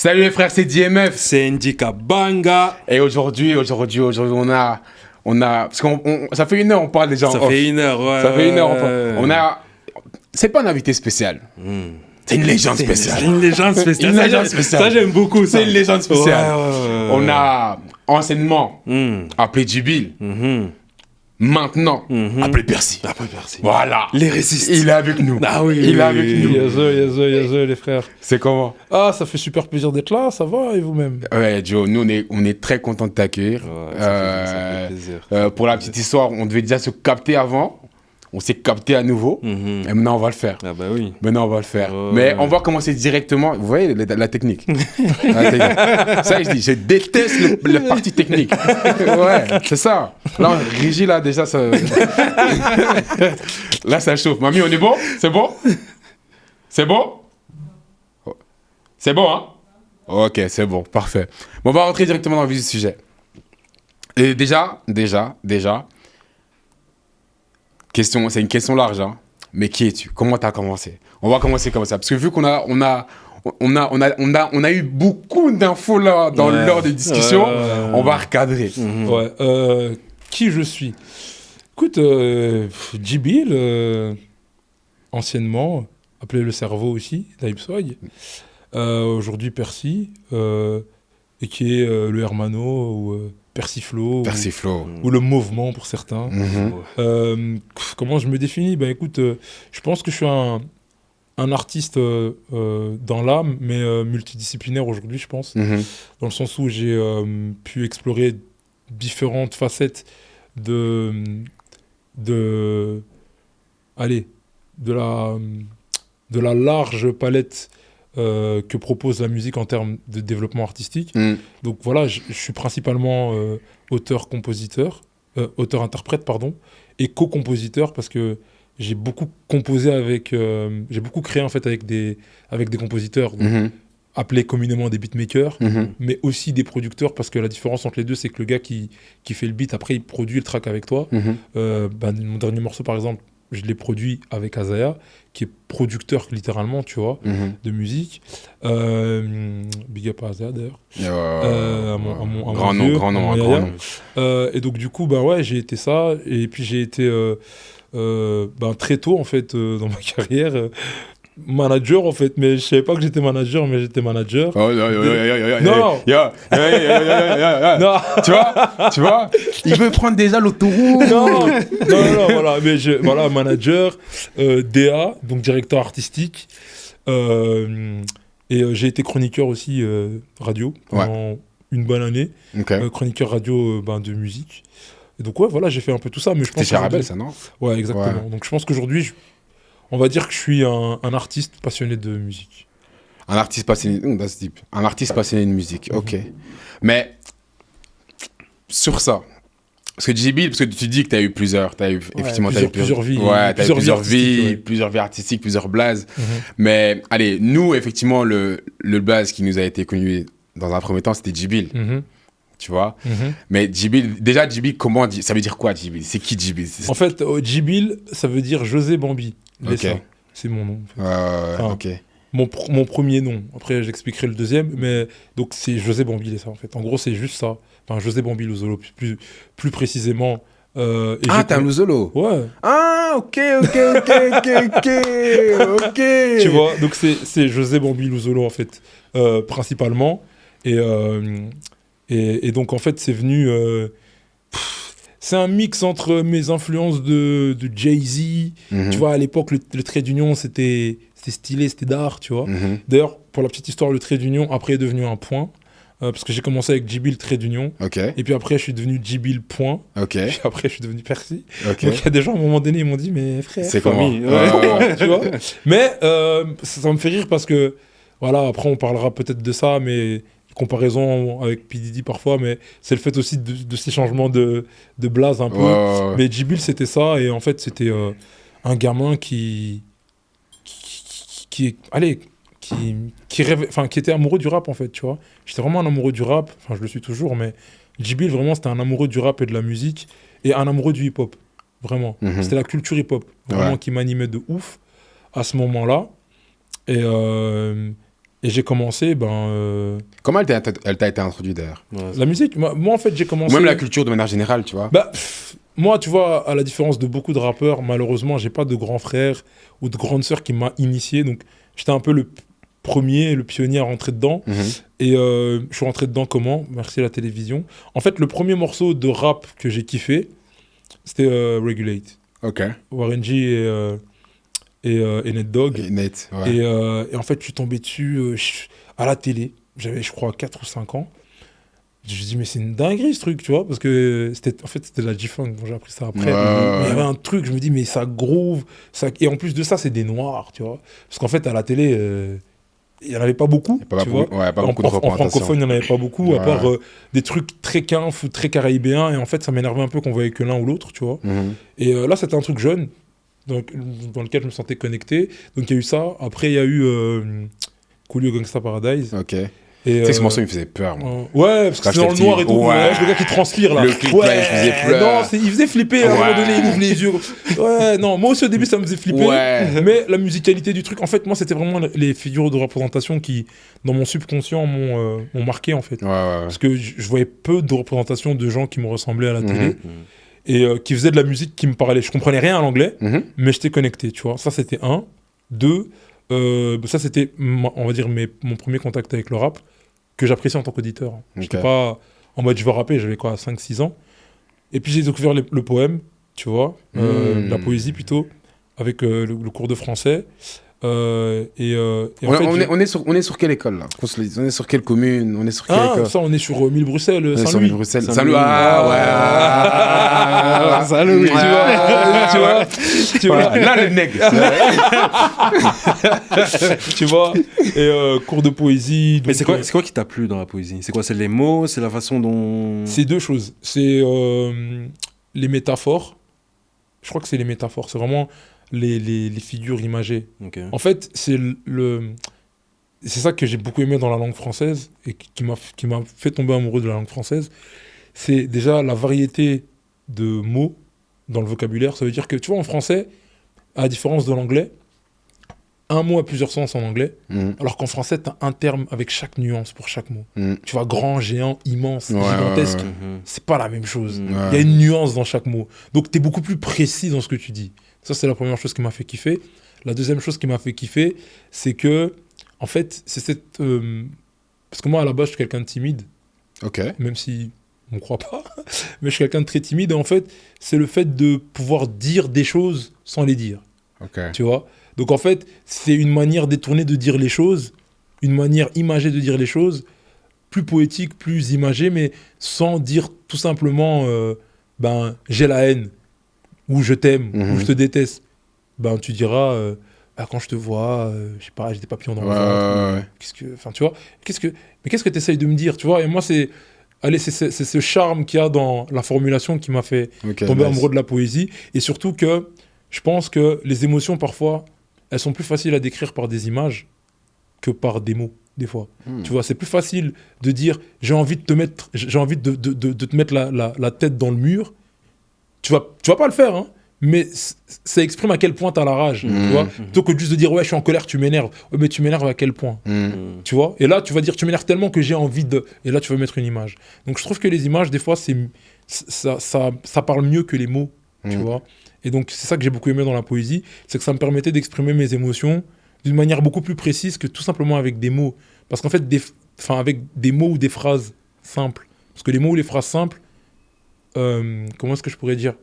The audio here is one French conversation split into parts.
Salut les frères, c'est DMF. C'est Ndika Banga. Et aujourd'hui, on a, parce ça fait 1 heure, on parle déjà en off. Ça fait 1 heure, ouais. Ça fait 1 heure, on a, c'est pas un invité spécial. C'est une légende spéciale. C'est une légende spéciale. Une légende spéciale. Ça, j'aime beaucoup. C'est une légende spéciale. Ouais. On a anciennement appelé Djibil. Maintenant, appelé Percy. Voilà. Les résistes. Il est avec nous. Ah oui. Il est avec nous. Yes, les frères. C'est comment? Ah, ça fait super plaisir d'être là, ça va, et vous-même? Ouais, Joe, nous, on est très contents de t'accueillir. Ouais, ça fait plaisir. Pour la petite histoire, on devait déjà se capter avant. On s'est capté à nouveau. Et maintenant, on va le faire. Ah bah oui. Maintenant, on va le faire. Mais on va commencer directement. Vous voyez la technique. Ça, je dis, je déteste le parti technique. Ouais, c'est ça. Là, Régie, là, déjà, ça... là, ça chauffe. Mamie, on est bon? C'est bon? C'est bon? C'est bon, hein? Ok, c'est bon, parfait. Bon, on va rentrer directement dans le vif du sujet. Et déjà, c'est une question large, hein. Mais qui es-tu? Comment tu as commencé? On va commencer comme ça. Parce que vu qu'on a eu beaucoup d'infos là lors des discussions, on va recadrer. Qui je suis? Écoute, Djibil, anciennement, appelé le cerveau aussi, d'Aipswag. Aujourd'hui Percy, et qui est le Hermano ou Persiflo, ou le Mouvement pour certains. Comment je me définis? Ben écoute, je pense que je suis un artiste dans l'âme, mais multidisciplinaire aujourd'hui, je pense. Dans le sens où j'ai pu explorer différentes facettes de la large palette que propose la musique en termes de développement artistique. Donc voilà, je suis principalement auteur-interprète, et co-compositeur, parce que j'ai beaucoup composé j'ai beaucoup créé en fait avec des compositeurs appelés communément des beatmakers, mais aussi des producteurs, parce que la différence entre les deux, c'est que le gars qui fait le beat, après il produit le track avec toi. Mon dernier morceau par exemple, je l'ai produit avec Azaya, qui est producteur littéralement, tu vois, de musique. Big up à Azaya d'ailleurs. Grand nom. Et donc du coup, j'ai été ça. Et puis j'ai été très tôt en fait dans ma carrière manager en fait, mais je savais pas que j'étais manager, mais j'étais manager. Non. Tu vois, il veut prendre déjà l'autoroute. Non, voilà, mais manager, DA, donc directeur artistique, et j'ai été chroniqueur aussi radio pendant une bonne année, chroniqueur radio de musique. Et donc voilà, j'ai fait un peu tout ça, mais je pense. C'est chez Arabelle, ça, non? Ouais, exactement. Donc je pense qu'aujourd'hui, on va dire que je suis un artiste passionné de musique. Un artiste passionné, that's deep. Un artiste passionné de musique, ok. Mais sur ça, parce que Djibil, parce que tu dis que tu as eu plusieurs vies. Ouais, tu as eu plusieurs vies, plusieurs vies artistiques, plusieurs blazes. Mais allez, nous, effectivement, le blaze qui nous a été connu dans un premier temps, c'était Djibil. Tu vois, mais Djibil, comment ça veut dire quoi Djibil? C'est qui Djibil? En fait, Djibil, ça veut dire José Bambi. C'est mon nom. En fait. Mon premier nom. Après, j'expliquerai le deuxième, mais donc c'est José Bambi, ça en fait. En gros, c'est juste ça. Enfin, José Bambi Luzolo, plus précisément. T'es un Luzolo? Ouais. Ah, ok. Tu vois, donc c'est José Bambi Luzolo en fait, principalement. Et donc en fait, c'est venu. C'est un mix entre mes influences de Jay-Z. Tu vois, à l'époque, le trait d'union, c'était stylé, c'était d'art, tu vois. D'ailleurs, pour la petite histoire, le trait d'union, après, est devenu un point. Parce que j'ai commencé avec Djibil trait d'union. Et puis après, je suis devenu Djibil point. Puis après, je suis devenu Percy. Donc, il y a des gens, à un moment donné, ils m'ont dit, mais frère, c'est comment tu vois. Mais ça me fait rire parce que, voilà, après, on parlera peut-être de ça, mais... comparaison avec P. Diddy parfois, mais c'est le fait aussi de ces changements de blaze un peu. Mais Djibil, c'était ça, et en fait, c'était un gamin qui était amoureux du rap, en fait, tu vois. J'étais vraiment un amoureux du rap, enfin, je le suis toujours, mais Djibil, vraiment, c'était un amoureux du rap et de la musique, et un amoureux du hip-hop, vraiment. C'était la culture hip-hop, vraiment, qui m'animait de ouf à ce moment-là. Et j'ai commencé, Comment elle t'a été introduite d'ailleurs? la musique, moi, en fait, j'ai commencé... Ou même la culture de manière générale, tu vois. Moi, tu vois, à la différence de beaucoup de rappeurs, malheureusement, j'ai pas de grand frère ou de grande sœur qui m'a initié. Donc, j'étais un peu le premier, le pionnier à rentrer dedans. Et je suis rentré dedans comment? Merci à la télévision. En fait, le premier morceau de rap que j'ai kiffé, c'était Regulate. Ok. Warren G et Nate Dogg. Et Nate, ouais. Et en fait, je suis tombé dessus à la télé. J'avais, je crois, 4 ou 5 ans. Je me suis dit, mais c'est une dinguerie ce truc, tu vois, parce que c'était de la G-Funk. Bon, j'ai appris ça après. Mais il y avait un truc, je me dis, mais ça groove. Et en plus de ça, c'est des noirs, tu vois. Parce qu'en fait, à la télé, il n'y en avait pas beaucoup. Tu vois. Ouais, pas beaucoup de En francophone, il n'y en avait pas beaucoup, à part des trucs très quinf ou très caribéens. Et en fait, ça m'énervait un peu qu'on voyait que l'un ou l'autre, tu vois. Et là, c'était un truc jeune, dans lequel je me sentais connecté. Donc, il y a eu ça. Après, il y a eu Coolio Gangsta Paradise. Ok. Tu sais que ce morceau, il me faisait peur, moi. Ouais, parce que c'est dans le noir et tout. Ouais, le gars qui transpire, là. Le clip, là, il faisait peur. Non, il faisait flipper. À un moment donné, il ouvre les yeux. Ouais, non, moi aussi, au début, ça me faisait flipper. Ouais. Mais la musicalité du truc, en fait, moi, c'était vraiment les figures de représentation qui, dans mon subconscient, m'ont marqué, en fait. Ouais. Parce que je voyais peu de représentations de gens qui me ressemblaient à la télé. Et qui faisaient de la musique qui me parlait. Je comprenais rien à l'anglais, mais j'étais connecté, tu vois. Ça, c'était un. Deux, ça, c'était, on va dire, mon premier contact avec le rap, que j'apprécie en tant qu'auditeur. Je n'étais pas en mode je veux rapper, j'avais quoi, 5-6 ans. Et puis j'ai découvert le poème, tu vois, la poésie plutôt, avec le cours de français. En fait, on est sur quelle école, là? On est sur quelle commune? On est sur quelle école? Ça, on est sur 1000 Bruxelles, Saint-Louis. Saint-Louis. Saint-Louis. Tu vois. Là, le nègre. Tu vois. Et cours de poésie. Donc, mais c'est quoi qui t'a plu dans la poésie? C'est quoi? C'est les mots? C'est la façon dont... C'est deux choses. C'est les métaphores. Je crois que c'est les métaphores. C'est vraiment les figures imagées. Okay. En fait, c'est ça que j'ai beaucoup aimé dans la langue française et qui m'a fait tomber amoureux de la langue française. C'est déjà la variété de mots dans le vocabulaire. Ça veut dire que, tu vois, en français, à la différence de l'anglais, un mot a plusieurs sens en anglais, alors qu'en français, tu as un terme avec chaque nuance pour chaque mot. Tu vois, grand, géant, immense, gigantesque, c'est pas la même chose. Il y a une nuance dans chaque mot. Donc, tu es beaucoup plus précis dans ce que tu dis. Ça, c'est la première chose qui m'a fait kiffer. La deuxième chose qui m'a fait kiffer, c'est que, en fait, c'est cette... parce que moi, à la base, je suis quelqu'un de timide. Ok. Même si on ne croit pas. Mais je suis quelqu'un de très timide. Et en fait, c'est le fait de pouvoir dire des choses sans les dire. Ok. Tu vois? Donc, en fait, c'est une manière détournée de dire les choses, une manière imagée de dire les choses, plus poétique, plus imagée, mais sans dire tout simplement j'ai la haine, ou je t'aime, ou je te déteste. Tu diras, quand je te vois, je sais pas, j'ai des papillons dans le ventre. Enfin, tu vois, mais qu'est-ce que tu essayes de me dire, tu vois? Et moi, c'est ce charme qu'il y a dans la formulation qui m'a fait tomber amoureux de la poésie. Et surtout que je pense que les émotions, parfois, elles sont plus faciles à décrire par des images que par des mots, des fois. Tu vois, c'est plus facile de dire j'ai envie de te mettre la tête dans le mur. Tu vas pas le faire, hein, mais ça exprime à quel point tu as la rage. Tu vois, plutôt que juste de dire ouais, je suis en colère, tu m'énerves. Ouais, mais tu m'énerves à quel point? Tu vois, et là, tu vas dire tu m'énerves tellement que j'ai envie de. Et là, tu vas mettre une image. Donc, je trouve que les images, des fois, ça parle mieux que les mots. Tu vois. Et donc, c'est ça que j'ai beaucoup aimé dans la poésie, c'est que ça me permettait d'exprimer mes émotions d'une manière beaucoup plus précise que tout simplement avec des mots. Parce qu'en fait, avec des mots ou des phrases simples. Parce que les mots ou les phrases simples, comment est-ce que je pourrais dire?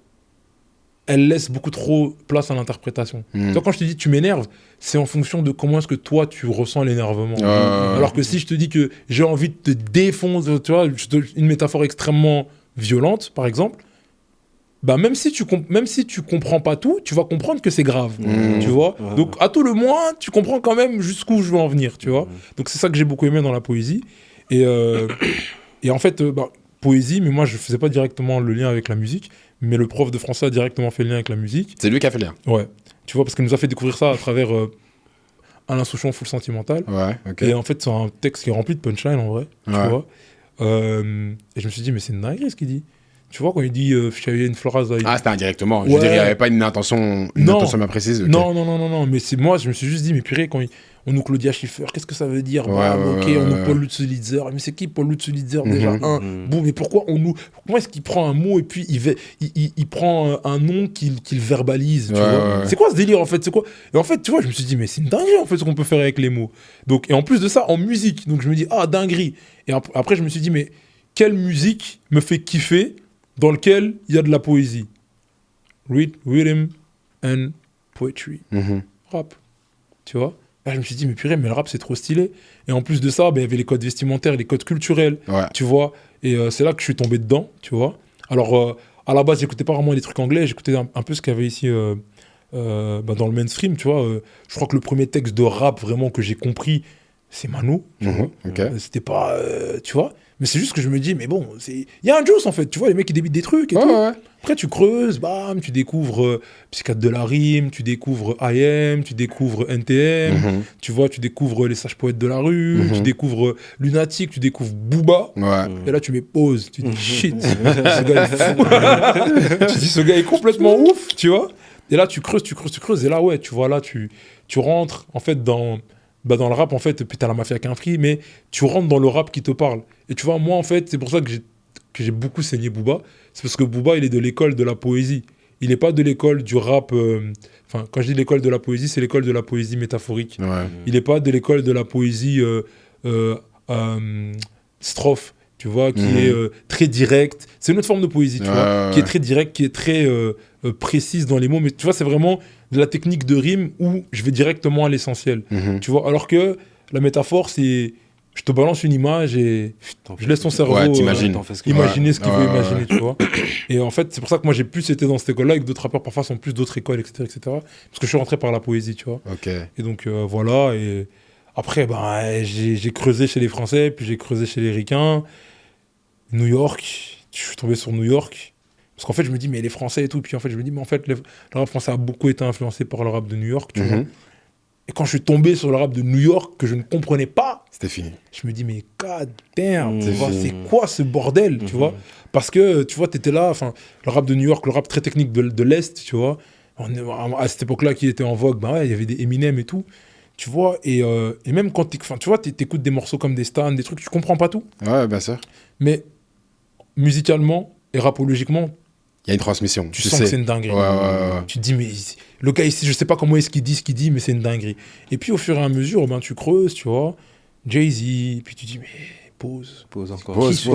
Elles laissent beaucoup trop place à l'interprétation. Toi, quand je te dis tu m'énerves, c'est en fonction de comment est-ce que toi, tu ressens l'énervement. Alors que si je te dis que j'ai envie de te défoncer, tu vois, une métaphore extrêmement violente, par exemple, même si tu comprends pas tout, tu vas comprendre que c'est grave, tu vois. Donc, à tout le moins, tu comprends quand même jusqu'où je veux en venir, tu vois. Donc, c'est ça que j'ai beaucoup aimé dans la poésie. Et en fait, poésie, mais moi, je faisais pas directement le lien avec la musique, mais le prof de français a directement fait le lien avec la musique. C'est lui qui a fait le lien? Ouais. Tu vois, parce qu'il nous a fait découvrir ça à travers Alain Souchon, Full Sentimental. Ouais, ok. Et en fait, c'est un texte qui est rempli de punchline, en vrai, tu vois. Et je me suis dit, mais c'est une dinguerie ce qu'il dit. Tu vois, quand il dit « il y a une phrase... » Ah, c'était indirectement. Je veux dire, il n'y avait pas une intention bien précise. Okay. Non. Mais c'est moi, je me suis juste dit « Mais purée, quand on nous Claudia Schiffer, qu'est-ce que ça veut dire ? On nous Paul Lutz-Litzer. Mais c'est qui Paul Lutz-Litzer déjà Bon, mais pourquoi est-ce qu'il prend un mot et puis il prend un nom qu'il verbalise, tu vois C'est quoi ce délire, en fait ? C'est quoi ? Et en fait, tu vois, je me suis dit « Mais c'est une dinguerie, en fait, ce qu'on peut faire avec les mots. » Donc, et en plus de ça, en musique. Donc, je me dis « Ah, dinguerie !» Et après, je me suis dit « Mais quelle musique me fait kiffer dans lequel il y a de la poésie. Rhythm and poetry. Rap. Tu vois ? Là, je me suis dit, mais purée, mais le rap, c'est trop stylé. Et en plus de ça, il y avait les codes vestimentaires, les codes culturels. Tu vois ? Et c'est là que je suis tombé dedans, tu vois ? Alors, à la base, j'écoutais pas vraiment les trucs anglais, j'écoutais un peu ce qu'il y avait ici dans le mainstream, tu vois. Je crois que le premier texte de rap vraiment que j'ai compris, c'est Mano. Tu vois ? C'était pas... tu vois ? Mais c'est juste que je me dis, mais bon, il y a un juice en fait, tu vois, les mecs qui débitent des trucs et tout. Après, tu creuses, bam, tu découvres Psychiatre de la rime, tu découvres IM, tu découvres NTM, tu vois, tu découvres les sages poètes de la rue, tu découvres Lunatic, tu découvres Booba. Et là, tu mets pause, tu dis shit, ce gars est fou. Tu dis, ce gars est complètement ouf, tu vois. Et là, tu creuses, et là, ouais, tu vois, là, tu rentres en fait dans le rap, en fait, puis t'as la mafia qu'un free, mais tu rentres dans le rap qui te parle. Et tu vois, moi, en fait, c'est pour ça que j'ai beaucoup saigné Booba. C'est parce que Booba, il est de l'école de la poésie. Il n'est pas de l'école du rap... Enfin, quand je dis l'école de la poésie, c'est l'école de la poésie métaphorique. Il n'est pas de l'école de la poésie strophe, tu vois, qui est très directe. C'est une autre forme de poésie, tu vois, qui est très directe, qui est très précise dans les mots. Mais tu vois, c'est vraiment de la technique de rime où je vais directement à l'essentiel. Tu vois, alors que la métaphore, c'est... Je te balance une image et je laisse ton cerveau imaginer ce qu'il veut imaginer, tu vois. Et en fait, c'est pour ça que moi, j'ai plus été dans cette école-là et que d'autres rappeurs, parfois, sont plus d'autres écoles, etc., Parce que je suis rentré par la poésie, tu vois. Et donc, voilà. Et après, j'ai creusé chez les Français, puis j'ai creusé chez les Ricains. New York, je suis tombé sur New York. Parce qu'en fait, je me dis, mais les Français et tout. Puis en fait, je me dis, mais en fait, le rap français a beaucoup été influencé par le rap de New York, tu vois. Et quand je suis tombé sur le rap de New York, que je ne comprenais pas, c'était fini. Je me dis, mais god damn, c'est quoi ce bordel, tu vois ? Parce que, tu vois, t'étais là, le rap de New York, le rap très technique de l'Est, tu vois, à cette époque-là qui était en vogue, il y avait des Eminem et tout, tu vois, et même quand tu vois, t'écoutes des morceaux comme des Stan, des trucs, tu comprends pas tout. Ouais, bien sûr. Mais musicalement et rapologiquement, il y a une transmission. Tu sens que c'est une dinguerie. Tu te dis, mais le gars ici, je sais pas comment est-ce qu'il dit ce qu'il dit, mais c'est une dinguerie. Et puis au fur et à mesure, tu creuses, tu vois, Jay-Z, puis tu dis, mais pause encore. Pause.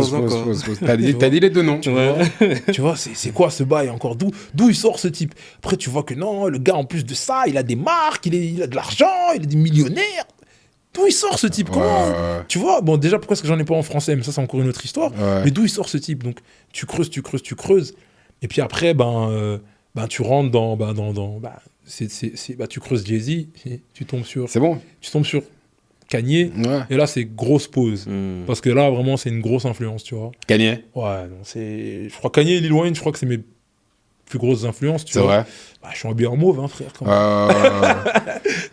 T'as dit les deux noms. Tu vois, c'est quoi ce bail encore ? D'où il sort ce type ? Après, tu vois que non, le gars, en plus de ça, il a des marques, il a de l'argent, il est des millionnaires. D'où il sort ce type ? Comment Tu vois, bon, déjà, pourquoi est-ce que j'en ai pas en français ? Mais ça, c'est encore une autre histoire. Mais d'où il sort ce type ? Donc, tu creuses. Et puis après, tu rentres dans tu creuses Jay-Z, tu tombes sur... C'est bon. Tu tombes sur Kanye, et là, c'est grosse pause. Parce que là, vraiment, c'est une grosse influence, tu vois. Kanye ? Ouais, non, je crois Kanye et Lil Wayne, je crois que c'est mes plus grosses influences, tu vois. C'est vrai. Je suis habillé en mauve, frère, quand même.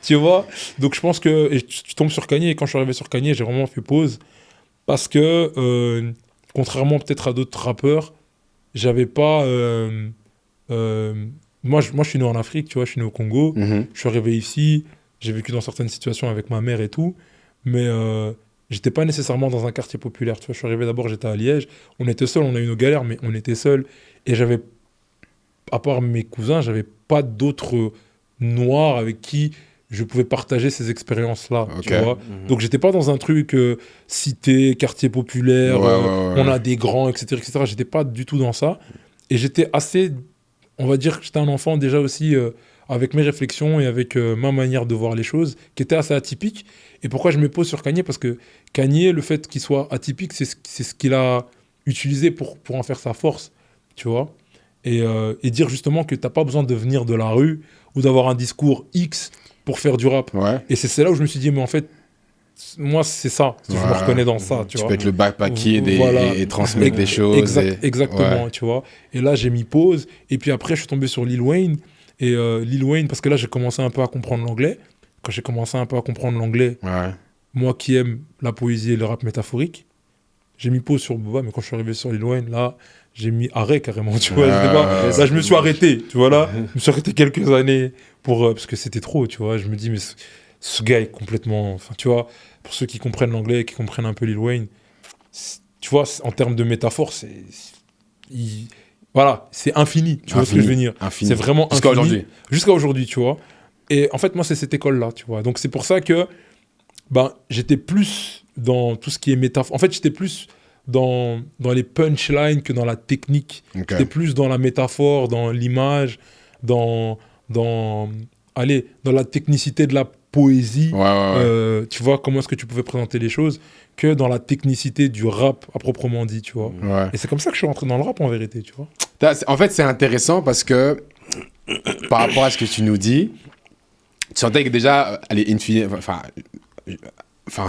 Tu vois. Donc, je pense que... Et tu tombes sur Kanye, et quand je suis arrivé sur Kanye, j'ai vraiment fait pause. Parce que, contrairement peut-être à d'autres rappeurs, j'avais pas... Moi, je suis né en Afrique, tu vois, je suis né au Congo. Je suis arrivé ici, j'ai vécu dans certaines situations avec ma mère et tout, mais j'étais pas nécessairement dans un quartier populaire, tu vois. Je suis arrivé d'abord, j'étais à Liège, on était seuls, on a eu nos galères, mais on était seuls. Et j'avais, à part mes cousins, j'avais pas d'autres noirs avec qui je pouvais partager ces expériences-là, tu vois. Donc, j'étais pas dans un truc cité, quartier populaire, on a des grands, etc. J'étais pas du tout dans ça. Et j'étais assez... On va dire que j'étais un enfant déjà aussi avec mes réflexions et avec ma manière de voir les choses, qui était assez atypique. Et pourquoi je me pose sur Kanye ? Parce que Kanye, le fait qu'il soit atypique, c'est ce qu'il a utilisé pour en faire sa force, tu vois. Et dire justement que t'as pas besoin de venir de la rue ou d'avoir un discours X pour faire du rap. Et c'est là où je me suis dit, mais en fait, moi, c'est ça. Je me reconnais dans ça, tu vois. Tu peux être le backpacker et transmettre des choses. Exactement, tu vois. Et là, j'ai mis pause. Et puis après, je suis tombé sur Lil Wayne. Et Lil Wayne, parce que là, j'ai commencé un peu à comprendre l'anglais. Quand j'ai commencé un peu à comprendre l'anglais, moi qui aime la poésie et le rap métaphorique, j'ai mis pause sur Booba, mais quand je suis arrivé sur Lil Wayne, là, j'ai mis arrêt carrément, tu vois. Là, je me suis arrêté, tu vois, là. Je me suis arrêté quelques années parce que c'était trop, tu vois. Je me dis, mais ce gars est complètement... Enfin, tu vois, pour ceux qui comprennent l'anglais, qui comprennent un peu Lil Wayne, tu vois, en termes de métaphore, voilà, c'est infini, tu vois ce que je veux dire. C'est vraiment infini. Jusqu'à aujourd'hui, tu vois. Et en fait, moi, c'est cette école-là, tu vois. Donc, c'est pour ça que j'étais plus dans tout ce qui est métaphore. En fait, j'étais plus dans les punchlines que dans la technique. Okay. J'étais plus dans la métaphore, dans l'image, dans la technicité de la poésie. Tu vois, comment est-ce que tu pouvais présenter les choses, que dans la technicité du rap à proprement dit, tu vois. Et c'est comme ça que je suis rentré dans le rap, en vérité, tu vois. En fait, c'est intéressant parce que, par rapport à ce que tu nous dis, tu sentais que déjà,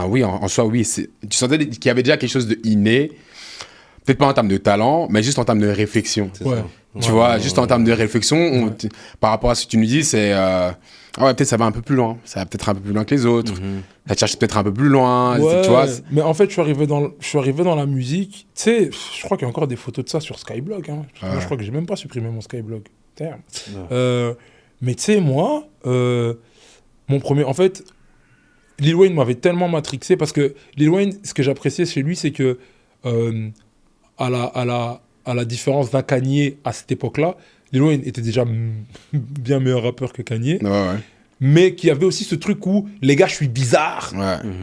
oui, en soi, oui. Tu sentais qu'il y avait déjà quelque chose de inné, peut-être pas en termes de talent, mais juste en termes de réflexion. Tu vois, juste en termes de réflexion, par rapport à ce que tu nous dis, c'est... peut-être ça va un peu plus loin. Ça va peut-être un peu plus loin que les autres. Ça cherche peut-être un peu plus loin. Tu vois, mais en fait, je suis arrivé dans la musique. Tu sais, je crois qu'il y a encore des photos de ça sur Skyblog. Hein. Moi, je crois que j'ai même pas supprimé mon Skyblog. Mais tu sais, moi, mon premier... En fait, Lil Wayne m'avait tellement matrixé parce que Lil Wayne, ce que j'appréciais chez lui, c'est que à la différence d'un Kanye à cette époque-là, Lil Wayne était déjà bien meilleur rappeur que Kanye. Mais qu'il y avait aussi ce truc où, les gars, je suis bizarre.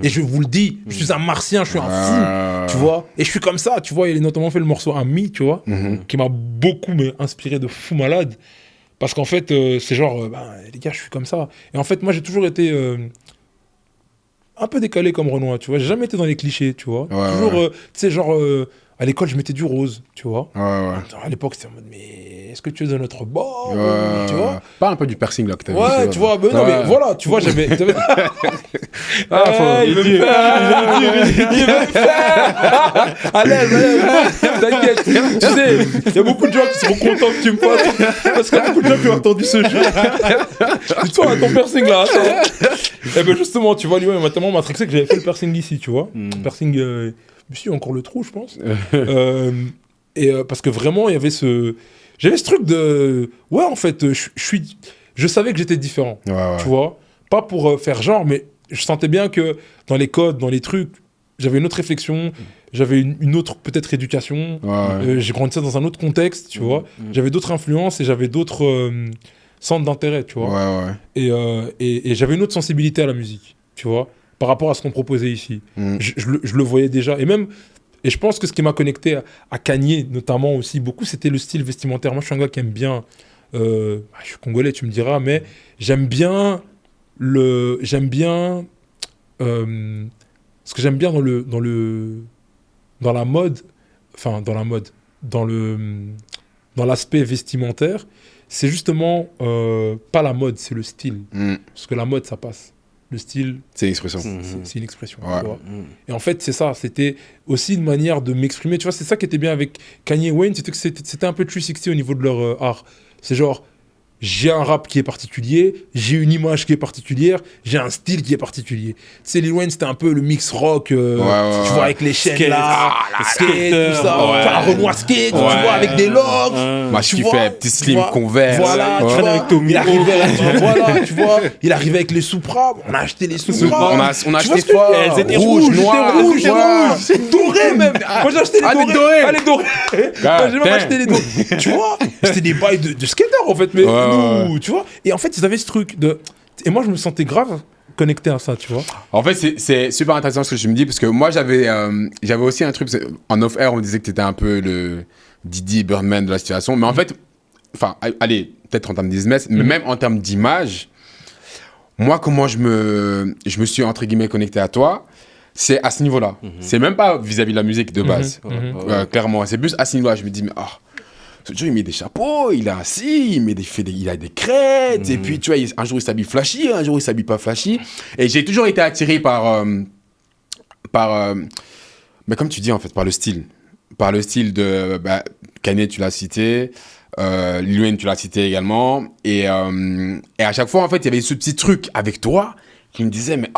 Et je vous le dis, je suis un martien, je suis un fou, tu vois. Et je suis comme ça, tu vois. Il a notamment fait le morceau Ami, tu vois, qui m'a beaucoup inspiré de fou malade. Parce qu'en fait, c'est genre, les gars, je suis comme ça. Et en fait, moi, j'ai toujours été un peu décalé comme Renoir, tu vois. J'ai jamais été dans les clichés, tu vois. Toujours, tu sais, genre... à l'école, je mettais du rose, tu vois. À l'époque, c'était en mode, mais est-ce que tu es de notre bord tu vois. Pas un peu du piercing, là, que t'avais fait. Tu vois, non, mais voilà, tu vois, j'avais... il veut me faire allez, t'inquiète. Tu sais, il y a beaucoup de gens qui seront contents que tu me fasses, parce qu'il y a beaucoup de gens qui ont entendu ce jeu. Dis-toi, ton piercing, là, attends. Et ben justement, tu vois, lui, il m'a tellement matrixé que j'avais fait le piercing ici, tu vois. Piercing... Si, encore le trou, je pense. Parce que vraiment, il y avait j'avais ce truc de... Ouais, en fait, je savais que j'étais différent, tu vois. Pas pour faire genre, mais je sentais bien que dans les codes, dans les trucs, j'avais une autre réflexion, j'avais une autre, peut-être, éducation. J'ai grandi dans un autre contexte, tu vois. J'avais d'autres influences et j'avais d'autres centres d'intérêt, tu vois. Et j'avais une autre sensibilité à la musique, tu vois, par rapport à ce qu'on proposait ici. Je le voyais déjà. Et je pense que ce qui m'a connecté à Kanye, notamment aussi beaucoup, c'était le style vestimentaire. Moi, je suis un gars qui aime bien... je suis congolais, tu me diras, mais j'aime bien... Ce que j'aime bien dans la mode... Enfin, dans la mode... Dans l'aspect vestimentaire, c'est justement pas la mode, c'est le style. Parce que la mode, ça passe. Le style... C'est une expression. C'est une expression. Tu vois. Et en fait, c'est ça. C'était aussi une manière de m'exprimer. Tu vois, c'est ça qui était bien avec Kanye Wayne. C'était un peu 360 au niveau de leur art. C'est genre... J'ai un rap qui est particulier, j'ai une image qui est particulière, j'ai un style qui est particulier. Tu sais, Lil Wayne, c'était un peu le mix rock, tu vois, avec les chaînes skate, là, skate, tout ça. Un Renoir skate, tu vois, avec des locks. Moi, je kiffais, petit slim Converse. Voilà, tu vois, avec Tommy. Il arrivait avec les Supra, on a acheté les Supra. On a acheté fort. Elles étaient rouges, noires. C'est doré même. Moi, j'ai acheté les dorés. Ah, les dorés. J'ai même acheté les dorés. Tu vois, c'était des bails de skater, en fait, mais... tu vois, et en fait ils avaient ce truc de, et moi je me sentais grave connecté à ça, tu vois. En fait c'est super intéressant ce que je me dis, parce que moi j'avais aussi un truc, en off-air on me disait que t'étais un peu le Didi Birdman de la situation, mais en fait, enfin allez, peut-être en termes d'image, mais même en termes d'image, moi comment je me suis entre guillemets connecté à toi, c'est à ce niveau-là. C'est même pas vis-à-vis de la musique de base, clairement, c'est plus à ce niveau-là. Je me dis, mais ce jour, il met des chapeaux, il est assis, il a des crêtes, et puis, tu vois, un jour, il s'habille flashy, un jour, il s'habille pas flashy. Et j'ai toujours été attiré par mais comme tu dis, en fait, par le style. Par le style de Kanye, tu l'as cité, Lil Wayne, tu l'as cité également. Et à chaque fois, en fait, il y avait ce petit truc avec toi qui me disait, mais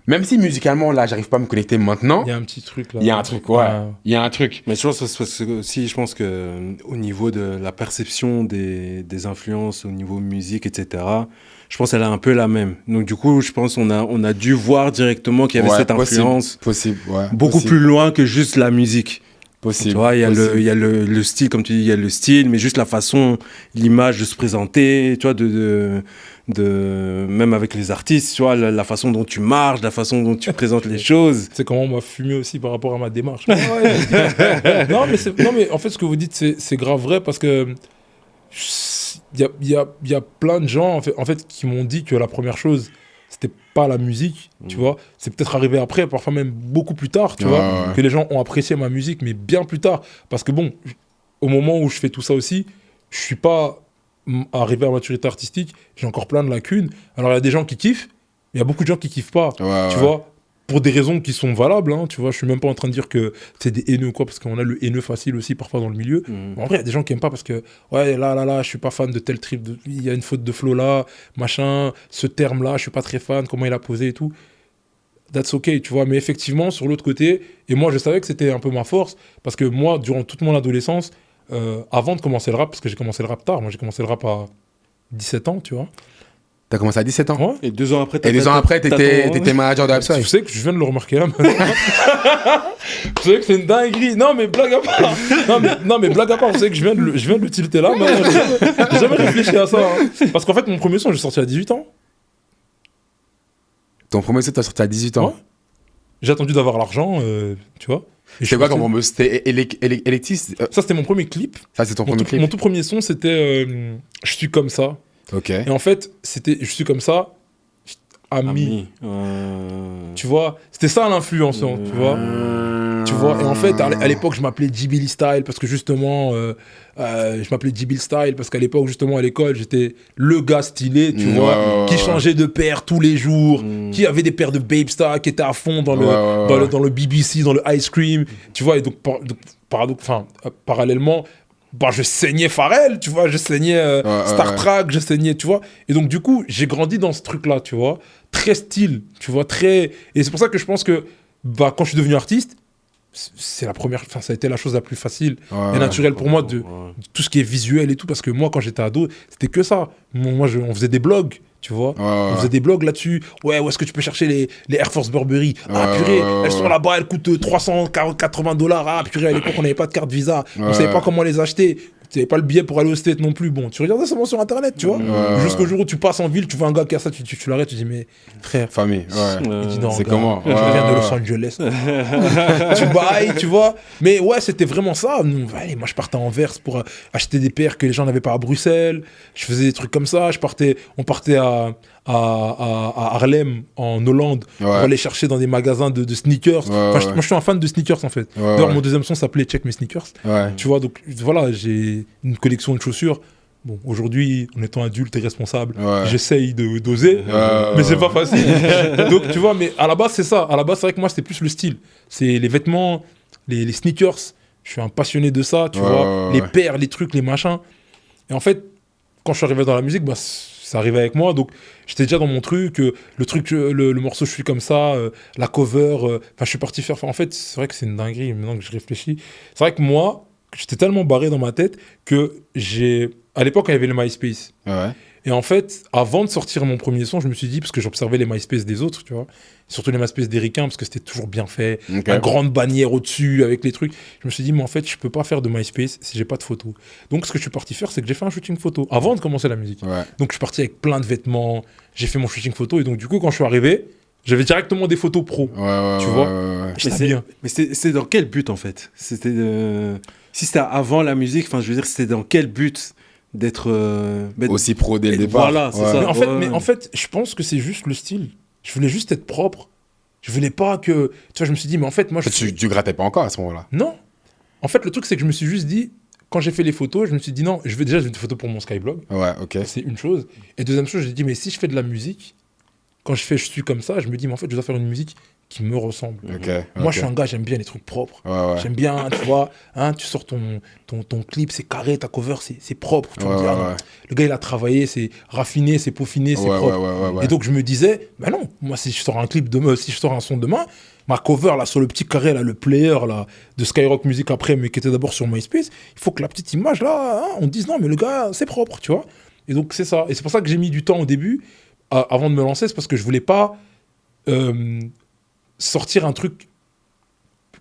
Même si musicalement, là, j'arrive pas à me connecter maintenant. Il y a un petit truc là. Il y a un truc, ouais. Il y a un truc. Mais tu vois, aussi, je pense qu'au niveau de la perception des influences, au niveau musique, etc., je pense qu'elle est un peu la même. Donc, du coup, je pense qu'on a dû voir directement qu'il y avait cette influence beaucoup plus loin que juste la musique. Possible. Tu vois, il y a le style, comme tu dis, il y a le style, mais juste la façon, l'image de se présenter, tu vois, même avec les artistes, tu vois, la façon dont tu marches, la façon dont tu présentes les choses. C'est comment on m'a fumé aussi par rapport à ma démarche. non, mais en fait, ce que vous dites, c'est grave vrai parce que il y a plein de gens en fait, qui m'ont dit que la première chose, c'était pas la musique, tu vois. C'est peut-être arrivé après, parfois même beaucoup plus tard, tu vois, que les gens ont apprécié ma musique, mais bien plus tard. Parce que bon, au moment où je fais tout ça aussi, je suis pas arrivé à maturité artistique, j'ai encore plein de lacunes. Alors il y a des gens qui kiffent, il y a beaucoup de gens qui kiffent pas, tu vois, pour des raisons qui sont valables, hein, tu vois. Je suis même pas en train de dire que c'est des haineux ou quoi, parce qu'on a le haineux facile aussi parfois dans le milieu. En vrai, il y a des gens qui aiment pas parce que ouais, là, je suis pas fan de tel trip, il y a une faute de flow là, machin, ce terme là, je suis pas très fan, comment il a posé et tout. That's okay, tu vois. Mais effectivement, sur l'autre côté, et moi je savais que c'était un peu ma force, parce que moi, durant toute mon adolescence, avant de commencer le rap, parce que j'ai commencé le rap tard, moi j'ai commencé le rap à 17 ans, tu vois. T'as commencé à 17 ans. Ouais. Et 2 ans après, t'étais manager de Upside. Tu sais que je viens de le remarquer là maintenant. Tu sais que c'est une dinguerie. Non mais blague à part. Non mais blague à part, vous savez que je viens de le tilter là. Mais j'ai jamais réfléchi à ça. Hein. Parce qu'en fait, mon premier son, j'ai sorti à 18 ans. Ton premier son, t'as sorti à 18 ans. Ouais. J'ai attendu d'avoir l'argent, tu vois. C'est quoi ton premier? C'était Electis? Ça, c'était mon premier clip. Ça, c'est ton premier clip. Mon tout premier son, c'était Je suis comme ça. Ok. Et en fait, c'était Je suis comme ça, ami. Tu vois, c'était ça l'influençant, tu vois. Tu vois, et en fait, à l'époque, je m'appelais J-Billy Style parce que justement, je m'appelais J-Billy Style parce qu'à l'époque, justement, à l'école, j'étais le gars stylé, tu vois, qui changeait de paire tous les jours, qui avait des paires de Babe Star, qui était à fond dans le BBC, dans le Ice Cream, tu vois, et donc, parallèlement, bah, je saignais Pharrell, tu vois, je saignais Star Trek, je saignais, tu vois. Et donc, du coup, j'ai grandi dans ce truc-là, tu vois, très style, tu vois, très... Et c'est pour ça que je pense que, bah, quand je suis devenu artiste, c'est la première, enfin, ça a été la chose la plus facile et naturelle pour moi de tout ce qui est visuel et tout, parce que moi, quand j'étais ado, c'était que ça. Moi, on faisait des blogs, tu vois. On faisait des blogs là-dessus. Ouais, où est-ce que tu peux chercher les Air Force Burberry? Ah, purée, elles sont là-bas, elles coûtent $380. Ah, purée, à l'époque, on n'avait pas de carte Visa. On savait pas comment les acheter. Tu n'avais pas le billet pour aller au States non plus. Bon, tu regardais seulement sur Internet, tu vois. Jusqu'au jour où tu passes en ville, tu vois un gars qui a ça, tu l'arrêtes, tu dis, mais frère. Famille, Il dit, non, c'est gars, comment je viens de Los Angeles. Tu bailles, tu vois. Mais ouais, c'était vraiment ça. Allez, moi, je partais à Anvers pour acheter des paires que les gens n'avaient pas à Bruxelles. Je faisais des trucs comme ça. On partait à Harlem, en Hollande, pour aller chercher dans des magasins de sneakers. Moi, je suis un fan de sneakers, en fait. D'ailleurs, mon deuxième son s'appelait Check Mes Sneakers. Tu vois, donc voilà, j'ai une collection de chaussures. Bon, aujourd'hui, en étant adulte et responsable, j'essaye d'oser, mais c'est pas facile. Donc, tu vois, mais à la base, c'est ça. À la base, c'est vrai que moi, c'était plus le style. C'est les vêtements, les sneakers. Je suis un passionné de ça, tu vois. Les paires, les trucs, les machins. Et en fait, quand je suis arrivé dans la musique, bah, ça arrivait avec moi. Donc, j'étais déjà dans mon truc. Le morceau, je suis comme ça. La cover. Enfin, je suis parti faire... en fait, c'est vrai que c'est une dinguerie, maintenant que je réfléchis. C'est vrai que moi, j'étais tellement barré dans ma tête que à l'époque, il y avait le MySpace. Et en fait, avant de sortir mon premier son, je me suis dit, parce que j'observais les MySpace des autres, tu vois, surtout les MySpace des ricains, parce que c'était toujours bien fait, la grande bannière au-dessus avec les trucs. Je me suis dit, mais en fait, je peux pas faire de MySpace si j'ai pas de photos. Donc, ce que je suis parti faire, c'est que j'ai fait un shooting photo avant de commencer la musique. Donc, je suis parti avec plein de vêtements, j'ai fait mon shooting photo, et donc, du coup, quand je suis arrivé, j'avais directement des photos pro, tu vois. Mais c'est dans quel but, en fait? Si c'était avant la musique, enfin, je veux dire, c'était dans quel but d'être aussi pro dès le départ? Voilà, c'est ça. Mais en fait, je pense que c'est juste le style. Je voulais juste être propre. Je voulais pas que... Tu vois, je me suis dit, mais en fait, moi... Tu grattais pas encore à ce moment-là? Non. En fait, le truc, c'est que je me suis juste dit, quand j'ai fait les photos, je me suis dit, non, je vais des photos pour mon Skyblog. C'est une chose. Et deuxième chose, je me suis dit, mais si je fais de la musique, quand je suis comme ça, je me dis, mais en fait, je dois faire une musique qui me ressemble. Okay, Moi, je suis un gars, j'aime bien les trucs propres. J'aime bien, tu vois, tu sors ton clip, c'est carré, ta cover, c'est propre. Tu me dis, le gars, il a travaillé, c'est raffiné, c'est peaufiné, c'est propre. Et donc, je me disais, ben non, moi, si je sors un clip demain, si je sors un son demain, ma cover, là, sur le petit carré, là, le player, là, de Skyrock Music après, mais qui était d'abord sur MySpace, il faut que la petite image, là, on dise, non, mais le gars, c'est propre, tu vois. Et donc, c'est ça. Et c'est pour ça que j'ai mis du temps au début, avant de me lancer, c'est parce que je voulais pas sortir un truc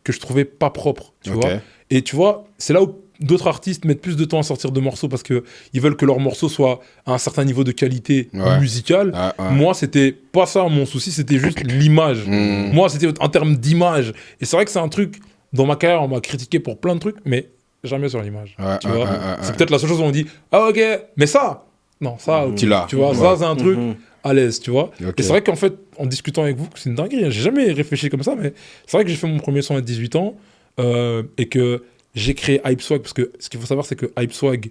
que je trouvais pas propre, tu vois. Et tu vois, c'est là où d'autres artistes mettent plus de temps à sortir de morceaux parce qu'ils veulent que leurs morceaux soient à un certain niveau de qualité musicale. Moi, c'était pas ça mon souci, c'était juste l'image. Moi, c'était en termes d'image. Et c'est vrai que c'est un truc, dans ma carrière, on m'a critiqué pour plein de trucs, mais jamais sur l'image. Tu vois, c'est peut-être la seule chose où on dit « Ah ok, mais ça !» Non, ça, tu vois, ça c'est un truc à l'aise, tu vois. Et c'est vrai qu'en fait, en discutant avec vous, c'est une dinguerie. J'ai jamais réfléchi comme ça, mais c'est vrai que j'ai fait mon premier son à 18 ans et que j'ai créé Hype Swag, parce que ce qu'il faut savoir, c'est que Hype Swag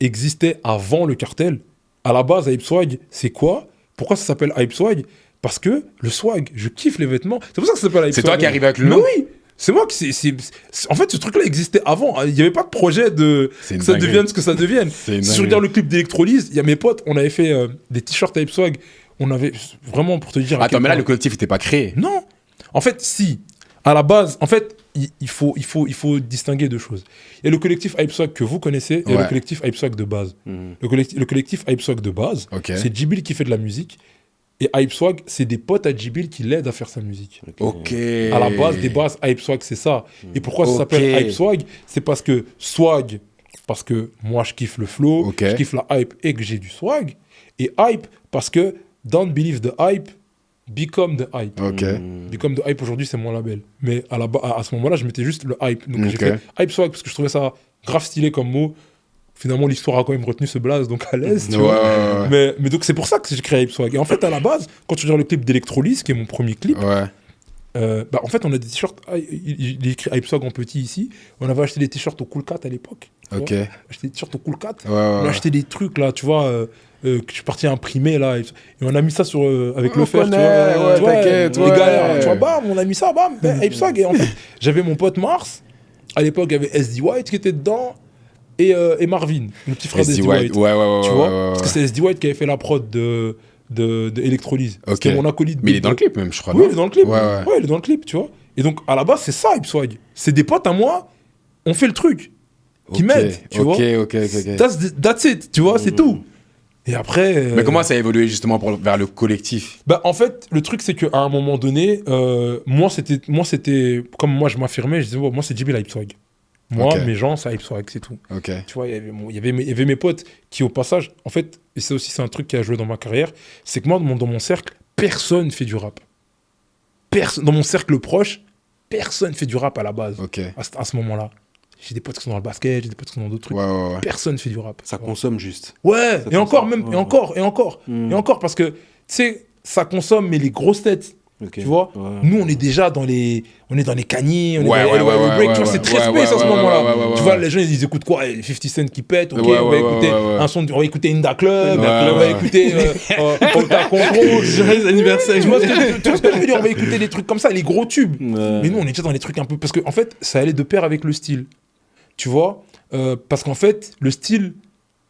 existait avant le cartel. À la base, Hype Swag, c'est quoi ? Pourquoi ça s'appelle Hype Swag ? Parce que le swag, je kiffe les vêtements. C'est pour ça que ça s'appelle Hype Swag. C'est toi qui arrives avec le nom ? Mais oui. C'est moi qui... En fait, ce truc-là existait avant. Il n'y avait pas de projet que ça devienne ce que ça devienne. Si je regarde le clip d'Electrolyse, il y a mes potes, on avait fait des t-shirts Hype Swag. On avait vraiment, pour te dire... Attends, mais là, le collectif n'était pas créé. Non. En fait, si. À la base, en fait, il faut distinguer deux choses. Il y a le collectif Hype Swag que vous connaissez et le collectif Hype Swag de base. Le collectif Hype Swag de base, c'est Djibil qui fait de la musique. Et Hype Swag, c'est des potes à Djibil qui l'aident à faire sa musique. À la base des bases, Hype Swag, c'est ça. Et pourquoi ça s'appelle Hype Swag ? C'est parce que swag, parce que moi, je kiffe le flow, je kiffe la hype et que j'ai du swag. Et hype, parce que don't believe the hype, become the hype. Become the hype, aujourd'hui, c'est mon label. Mais à ce moment-là, je mettais juste le hype. Donc j'ai fait Hype Swag parce que je trouvais ça grave stylé comme mot. Finalement, l'histoire a quand même retenu ce blaze, donc à l'aise, tu vois. Mais donc, c'est pour ça que j'ai créé Hype Swag. Et en fait, à la base, quand tu regardes le clip d'Electrolyse, qui est mon premier clip, en fait, on a des t-shirts. Il est écrit Hype Swag en petit ici. On avait acheté des t-shirts au Cool Cat à l'époque. Acheté des t-shirts au Cool Cat. On a acheté des trucs, là, tu vois, que je suis parti imprimer, là. Et on a mis ça avec le fer, tu vois. T'inquiète, les galères, tu vois, bam, on a mis ça, bam, Hype Swag. Et en fait, j'avais mon pote Mars. À l'époque, il y avait SD White qui était dedans. Et Marvin, le petit frère d'SD White. Tu vois, parce que c'est SD White qui avait fait la prod de Electrolyse. C'était mon acolyte. Mais il est dans le clip même, je crois. Oui, il est dans le clip. Ouais, il est dans le clip, tu vois. Et donc, à la base, c'est ça, Hype Swag. C'est des potes à moi, on fait le truc. Qui m'aident, tu vois. That's it, tu vois, c'est tout. Et après... Mais comment ça a évolué justement vers le collectif ? En fait, le truc, c'est qu'à un moment donné, moi, c'était... Comme moi, je m'affirmais, je disais, moi, c'est Djibil Hype Swag. Moi, mes gens, c'est Hype Swag, c'est tout. Tu vois, il y avait mes potes qui, au passage, en fait, et c'est un truc qui a joué dans ma carrière, c'est que moi, dans mon cercle, personne fait du rap. Dans mon cercle proche, personne fait du rap à la base, à ce moment-là. J'ai des potes qui sont dans le basket, j'ai des potes qui sont dans d'autres trucs. Personne fait du rap. Ça consomme juste. Ouais, et encore, parce que, tu sais, ça consomme, mais les grosses têtes. Tu vois, nous on est déjà dans les Kanye, on est dans les break, tu vois, c'est très space à ce moment-là. Tu vois, les gens ils écoutent quoi, 50 Cent qui pète, on va écouter un son, on va écouter Inda Club, on va écouter Alta Control, Joyeux anniversaire. Tu vois ce que je veux dire, on va écouter des trucs comme ça, les gros tubes. Mais nous on est déjà dans les trucs un peu, parce qu'en fait ça allait de pair avec le style. Tu vois, parce qu'en fait le style,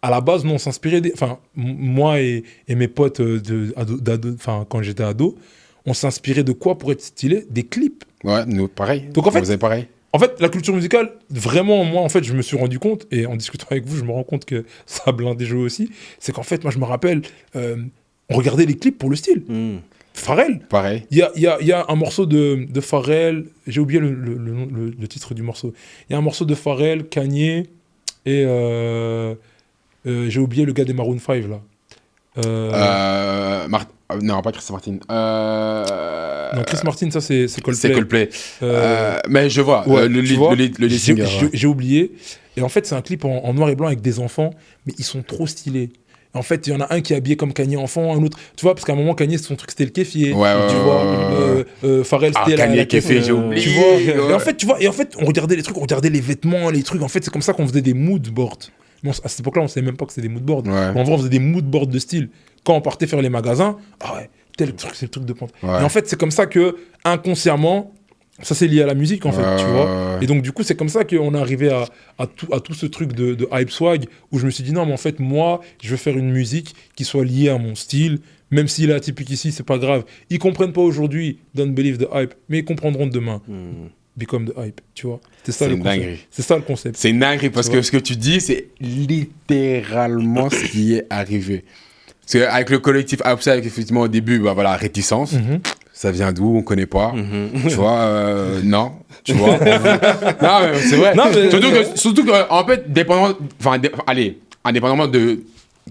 à la base, nous on s'inspirait moi et mes potes quand j'étais ado, on s'inspirait de quoi pour être stylé ? Des clips. Ouais, nous, pareil. Donc en fait, vous avez pareil. En fait, la culture musicale, vraiment, moi, en fait, je me suis rendu compte, et en discutant avec vous, je me rends compte que ça a blindé jeu aussi, c'est qu'en fait, moi, je me rappelle, on regardait les clips pour le style. Pharrell. Pareil. Il y a un morceau de Pharrell, j'ai oublié le titre du morceau. Il y a un morceau de Pharrell, Kanye, et j'ai oublié le gars des Maroon 5, là. Non, pas Chris Martin. Non, Chris Martin, ça c'est Coldplay. C'est Coldplay. Mais je vois, le singer. J'ai oublié. Et en fait, c'est un clip en noir et blanc avec des enfants, mais ils sont trop stylés. En fait, il y en a un qui est habillé comme Kanye enfant, un autre. Tu vois, parce qu'à un moment, Kanye, son truc, c'était le kéfier. Tu vois, Pharrell, c'était Kanye kéfier, j'ai oublié. Tu vois. Et en fait, on regardait les trucs, on regardait les vêtements, les trucs. En fait, c'est comme ça qu'on faisait des mood boards. Bon, à cette époque-là, on ne savait même pas que c'était des mood boards. En vrai, on faisait des mood boards de style. Quand on partait faire les magasins, tel truc, c'est le truc de pente. Et en fait, c'est comme ça que, inconsciemment, ça c'est lié à la musique, en fait, tu vois. Et donc, du coup, c'est comme ça qu'on est arrivé à tout ce truc de hype swag, où je me suis dit, non, mais en fait, moi, je veux faire une musique qui soit liée à mon style, même s'il est atypique ici, c'est pas grave. Ils comprennent pas aujourd'hui, don't believe the hype, mais ils comprendront demain. Become the hype, tu vois. C'est ça le concept. C'est ça le concept. C'est une dinguerie parce que ce que tu dis, c'est littéralement ce qui est arrivé. Parce qu'avec le collectif Outside, effectivement, au début, bah voilà, réticence. Ça vient d'où? On connaît pas. Tu vois, non. Tu vois. Non, mais c'est vrai. Non, mais... Surtout que, en fait, indépendamment de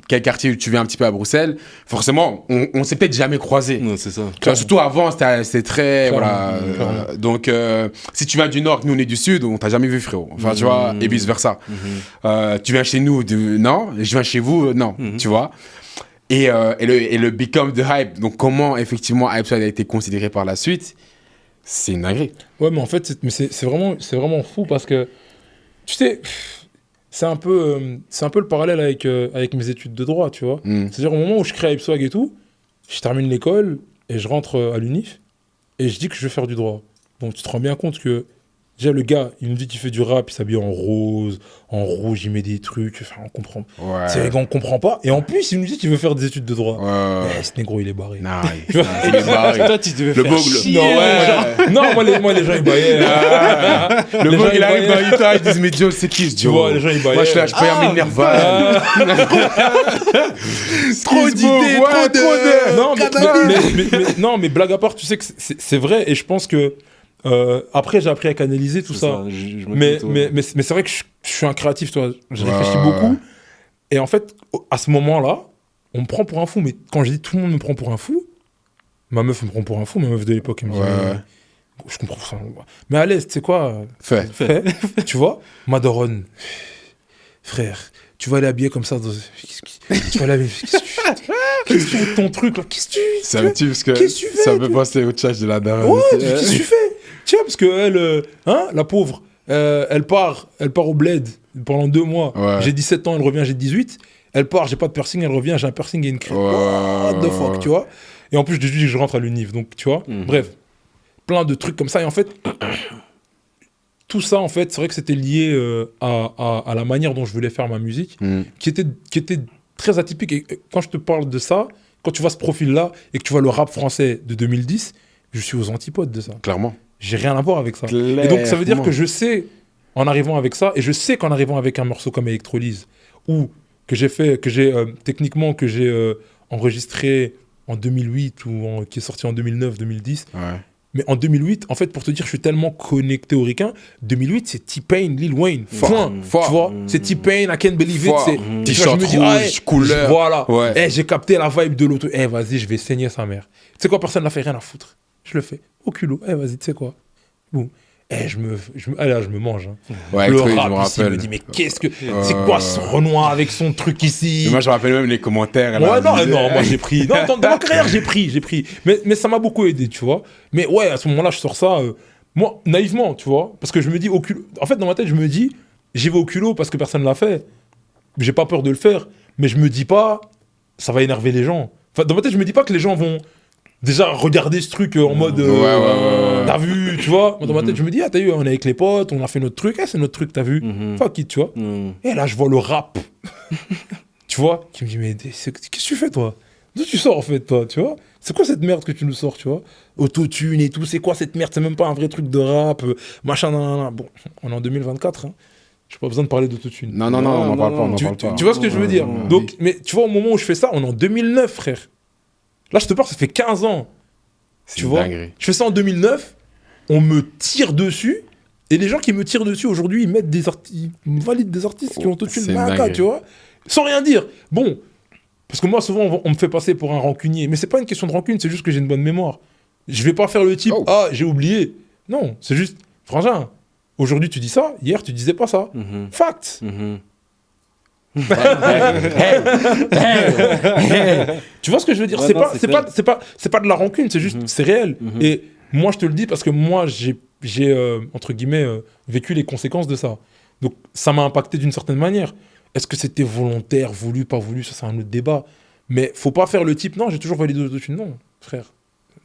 quel quartier tu viens un petit peu à Bruxelles, forcément, on s'est peut-être jamais croisés. Non, c'est ça. Tu vois, surtout avant, c'était très... Voilà, donc, si tu viens du Nord, nous, on est du Sud, on t'a jamais vu, frérot. Enfin, tu vois, et vice-versa. Tu viens chez nous, non. Je viens chez vous, non. Tu vois. Et le Become the Hype, donc comment, effectivement, Hypeside a été considéré par la suite, c'est une dinguerie. Ouais, mais en fait, c'est vraiment fou parce que, tu sais... C'est un peu le parallèle avec mes études de droit, tu vois. C'est-à-dire, au moment où je crée Hypeswag et tout, je termine l'école et je rentre à l'UNIF et je dis que je vais faire du droit. Donc, tu te rends bien compte que, déjà, le gars, il me dit qu'il fait du rap, il s'habille en rose, en rouge, il met des trucs, enfin, on comprend. C'est vrai qu'on comprend pas. Et en plus, il nous dit qu'il veut faire des études de droit. Ce négro, il est barré. Non, il est barré. Toi, tu devais faire chier. Non, moi, les gens, ils baillaient. Le mot, il arrive dans Utah, ils disent, mais Joe, c'est qui ce Joe? Tu vois, les gens, ils baillaient. Moi, je suis là, je paye un Minerva. Trop d'idées, trop de... Non, mais blague à part, tu sais que c'est vrai. Et je pense que après, j'ai appris à canaliser tout ça. Mais c'est vrai que je suis un créatif, toi. Je réfléchis beaucoup. Et en fait, à ce moment-là, on me prend pour un fou. Mais quand je dis tout le monde me prend pour un fou, ma meuf me prend pour un fou. Ma meuf de l'époque, elle me dit je comprends ça. Mais à l'aise, tu sais quoi? Fais. Tu vois? Ma daronne. Frère, tu vas aller habiller comme ça. Tu vas aller habiller. Qu'est-ce que tu fais de ton truc là? Qu'est-ce que tu fais? C'est un petit parce que ça me passer au chat de la daronne. Ouais, qu'est-ce que tu fais? Tiens, parce que elle, la pauvre, elle part au bled pendant 2 mois. J'ai 17 ans, elle revient, j'ai 18. Elle part, j'ai pas de piercing, elle revient, j'ai un piercing et une crête. What the fuck, tu vois? Et en plus, je dis que je rentre à l'UNIF, donc tu vois. Bref, plein de trucs comme ça. Et en fait, tout ça, en fait, c'est vrai que c'était lié à la manière dont je voulais faire ma musique, qui était très atypique. Et quand je te parle de ça, quand tu vois ce profil-là et que tu vois le rap français de 2010, je suis aux antipodes de ça. Clairement. J'ai rien à voir avec ça. Et donc, ça veut dire que je sais, en arrivant avec ça, et je sais qu'en arrivant avec un morceau comme Électrolyse, ou que j'ai enregistré en 2008, ou qui est sorti en 2009-2010. Mais en 2008, en fait, pour te dire, je suis tellement connecté au ricain. 2008, c'est T-Pain, Lil Wayne. Point. Tu vois, c'est T-Pain, I Can't Believe It. T-shirt rouge, couleur. Voilà. J'ai capté la vibe de l'auto. Vas-y, je vais saigner sa mère. Tu sais quoi, personne n'a fait rien à foutre. Je le fais. Au culot. Vas-y, tu sais quoi. Boum. Je me mange. Le rap ici me dit, mais qu'est-ce que... C'est quoi ce Renoir avec son truc ici? Mais moi, je me rappelle même les commentaires. Non, moi, j'ai pris. Non, dans ma carrière, j'ai pris. Mais ça m'a beaucoup aidé, tu vois. Mais ouais, à ce moment-là, je sors ça, moi, naïvement, tu vois. Parce que je me dis, au culot... En fait, dans ma tête, je me dis, j'y vais au culot parce que personne ne l'a fait. J'ai pas peur de le faire. Mais je me dis pas, ça va énerver les gens. Enfin, dans ma tête, je me dis pas que les gens vont... déjà regarder ce truc en mode t'as vu, tu vois. Dans ma tête, je me dis, t'as vu, on est avec les potes, on a fait notre truc, c'est notre truc, t'as vu. Fuck it, tu vois. Et là, je vois le rap, tu vois, qui me dit, mais qu'est-ce que tu fais, toi? D'où tu sors, en fait, toi, tu vois? C'est quoi cette merde que tu nous sors, tu vois? Autotune et tout, c'est quoi cette merde? C'est même pas un vrai truc de rap, machin, nan. Bon, on est en 2024, hein. J'ai pas besoin de parler d'autotune. Non, on n'en parle pas. Tu vois ce que je veux dire? Donc, mais tu vois, au moment où je fais ça, on est en 2009, frère. Là, je te parle, ça fait 15 ans. Tu vois, je fais ça en 2009, on me tire dessus, et les gens qui me tirent dessus aujourd'hui, ils mettent ils valident des artistes qui ont autotune Maka, tu vois, sans rien dire. Bon, parce que moi, souvent, on me fait passer pour un rancunier, mais c'est pas une question de rancune, c'est juste que j'ai une bonne mémoire. Je vais pas faire le type, j'ai oublié. Non, c'est juste, frangin, aujourd'hui tu dis ça, hier tu disais pas ça. Fact. Tu vois ce que je veux dire? C'est pas de la rancune, c'est juste, c'est réel. Et moi, je te le dis parce que moi, j'ai entre guillemets, vécu les conséquences de ça. Donc, ça m'a impacté d'une certaine manière. Est-ce que c'était volontaire, voulu, pas voulu? Ça, c'est un autre débat. Mais faut pas faire le type, non, j'ai toujours validé l'autotune. Non. frère.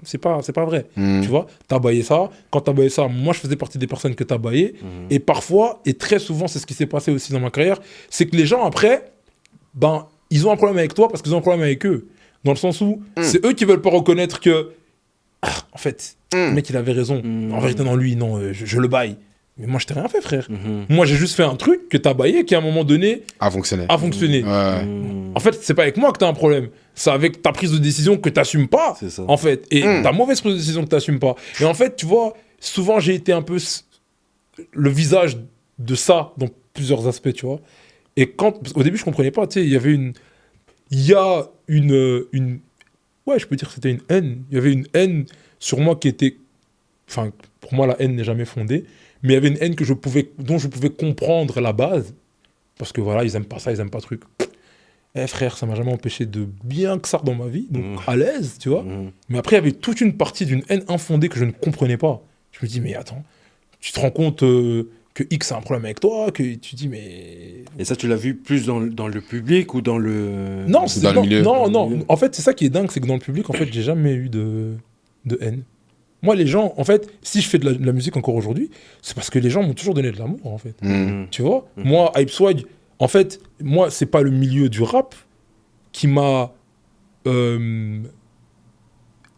C'est pas vrai. Tu vois, t'as baillé ça. Quand t'as baillé ça, moi, je faisais partie des personnes que t'as baillé. Et parfois, et très souvent, c'est ce qui s'est passé aussi dans ma carrière, c'est que les gens, après, ben, ils ont un problème avec toi parce qu'ils ont un problème avec eux. Dans le sens où c'est eux qui veulent pas reconnaître que, en fait, le mec, il avait raison. En vérité, non, lui, non, je le baille. Mais moi, je t'ai rien fait, frère. Moi, j'ai juste fait un truc que t'as baillé qui, à un moment donné, a fonctionné. En fait, c'est pas avec moi que t'as un problème. C'est avec ta prise de décision que t'assumes pas, en fait. Et ta mauvaise prise de décision que t'assumes pas. Et en fait, tu vois, souvent, j'ai été un peu le visage de ça dans plusieurs aspects, tu vois. Et au début, je comprenais pas, tu sais, il y a une... Ouais, je peux dire que c'était une haine. Il y avait une haine sur moi qui était... Enfin, pour moi, la haine n'est jamais fondée. Mais il y avait une haine dont je pouvais comprendre la base. Parce que voilà, ils aiment pas ça, ils aiment pas le truc. Frère, ça m'a jamais empêché de bien que ça dans ma vie. Donc, à l'aise, tu vois. Mais après, il y avait toute une partie d'une haine infondée que je ne comprenais pas. Je me dis, mais attends, tu te rends compte que X a un problème avec toi, que tu dis, mais... Et ça, tu l'as vu plus dans le public ou dans le... Non, dans le milieu. Non. En fait, c'est ça qui est dingue, c'est que dans le public, en fait, j'ai jamais eu de haine. Moi, les gens, en fait, si je fais de la musique encore aujourd'hui, c'est parce que les gens m'ont toujours donné de l'amour, en fait. Tu vois Moi, Hype Swag, en fait, moi, c'est pas le milieu du rap qui m'a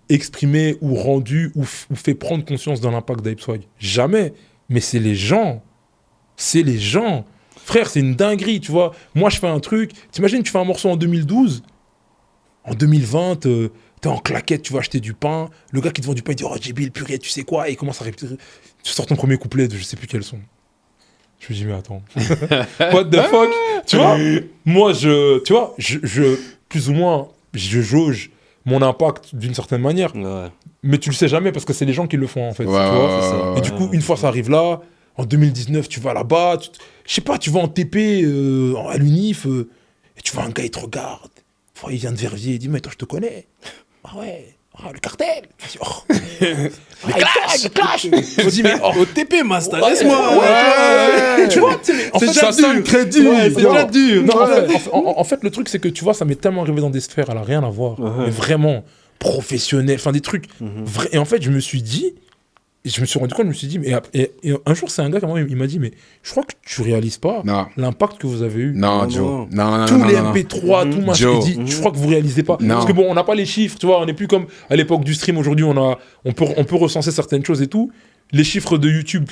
exprimé ou rendu ou fait prendre conscience de l'impact d'Hype Swag. Jamais. Mais c'est les gens. C'est les gens. Frère, c'est une dinguerie, tu vois. Moi, je fais un truc. T'imagines, tu fais un morceau en 2012. En 2020, t'es en claquette, tu vas acheter du pain. Le gars qui te vend du pain, il dit « Oh, Djibil, purée, tu sais quoi ?» Et il commence à répéter. Tu sors ton premier couplet de je sais plus quel son. Je me dis « Mais attends. What the fuck ?» Tu vois, moi, je plus ou moins, je jauge mon impact d'une certaine manière. Ouais. Mais tu le sais jamais parce que c'est les gens qui le font, en fait. Tu vois, et du coup, une fois ça arrive là, en 2019, tu vas là-bas, je sais pas, tu vas en TP, à l'UNIF, et tu vois un gars, il te regarde. Il vient de Verviers, il dit « Mais toi, je te connais. » Ah ouais, le cartel. Je dis, oh. Le clash. Je dis, mais au TP, Master, laisse-moi. Ouais. Tu vois, c'est déjà dur. Très dur. C'est déjà dur. Non, en fait, le truc, c'est que tu vois, ça m'est tellement arrivé dans des sphères, elle a rien à voir. Mais vraiment, professionnel, enfin des trucs vrais. Et en fait, je me suis rendu compte, je me suis dit, mais et un jour, c'est un gars qui m'a dit, mais je crois que tu réalises pas l'impact que vous avez eu. Non, Joe. Non. Tous les MP3, tout machin. Je crois que vous réalisez pas. Parce que bon, on n'a pas les chiffres, tu vois, on n'est plus comme à l'époque du stream. Aujourd'hui, on peut recenser certaines choses et tout. Les chiffres de YouTube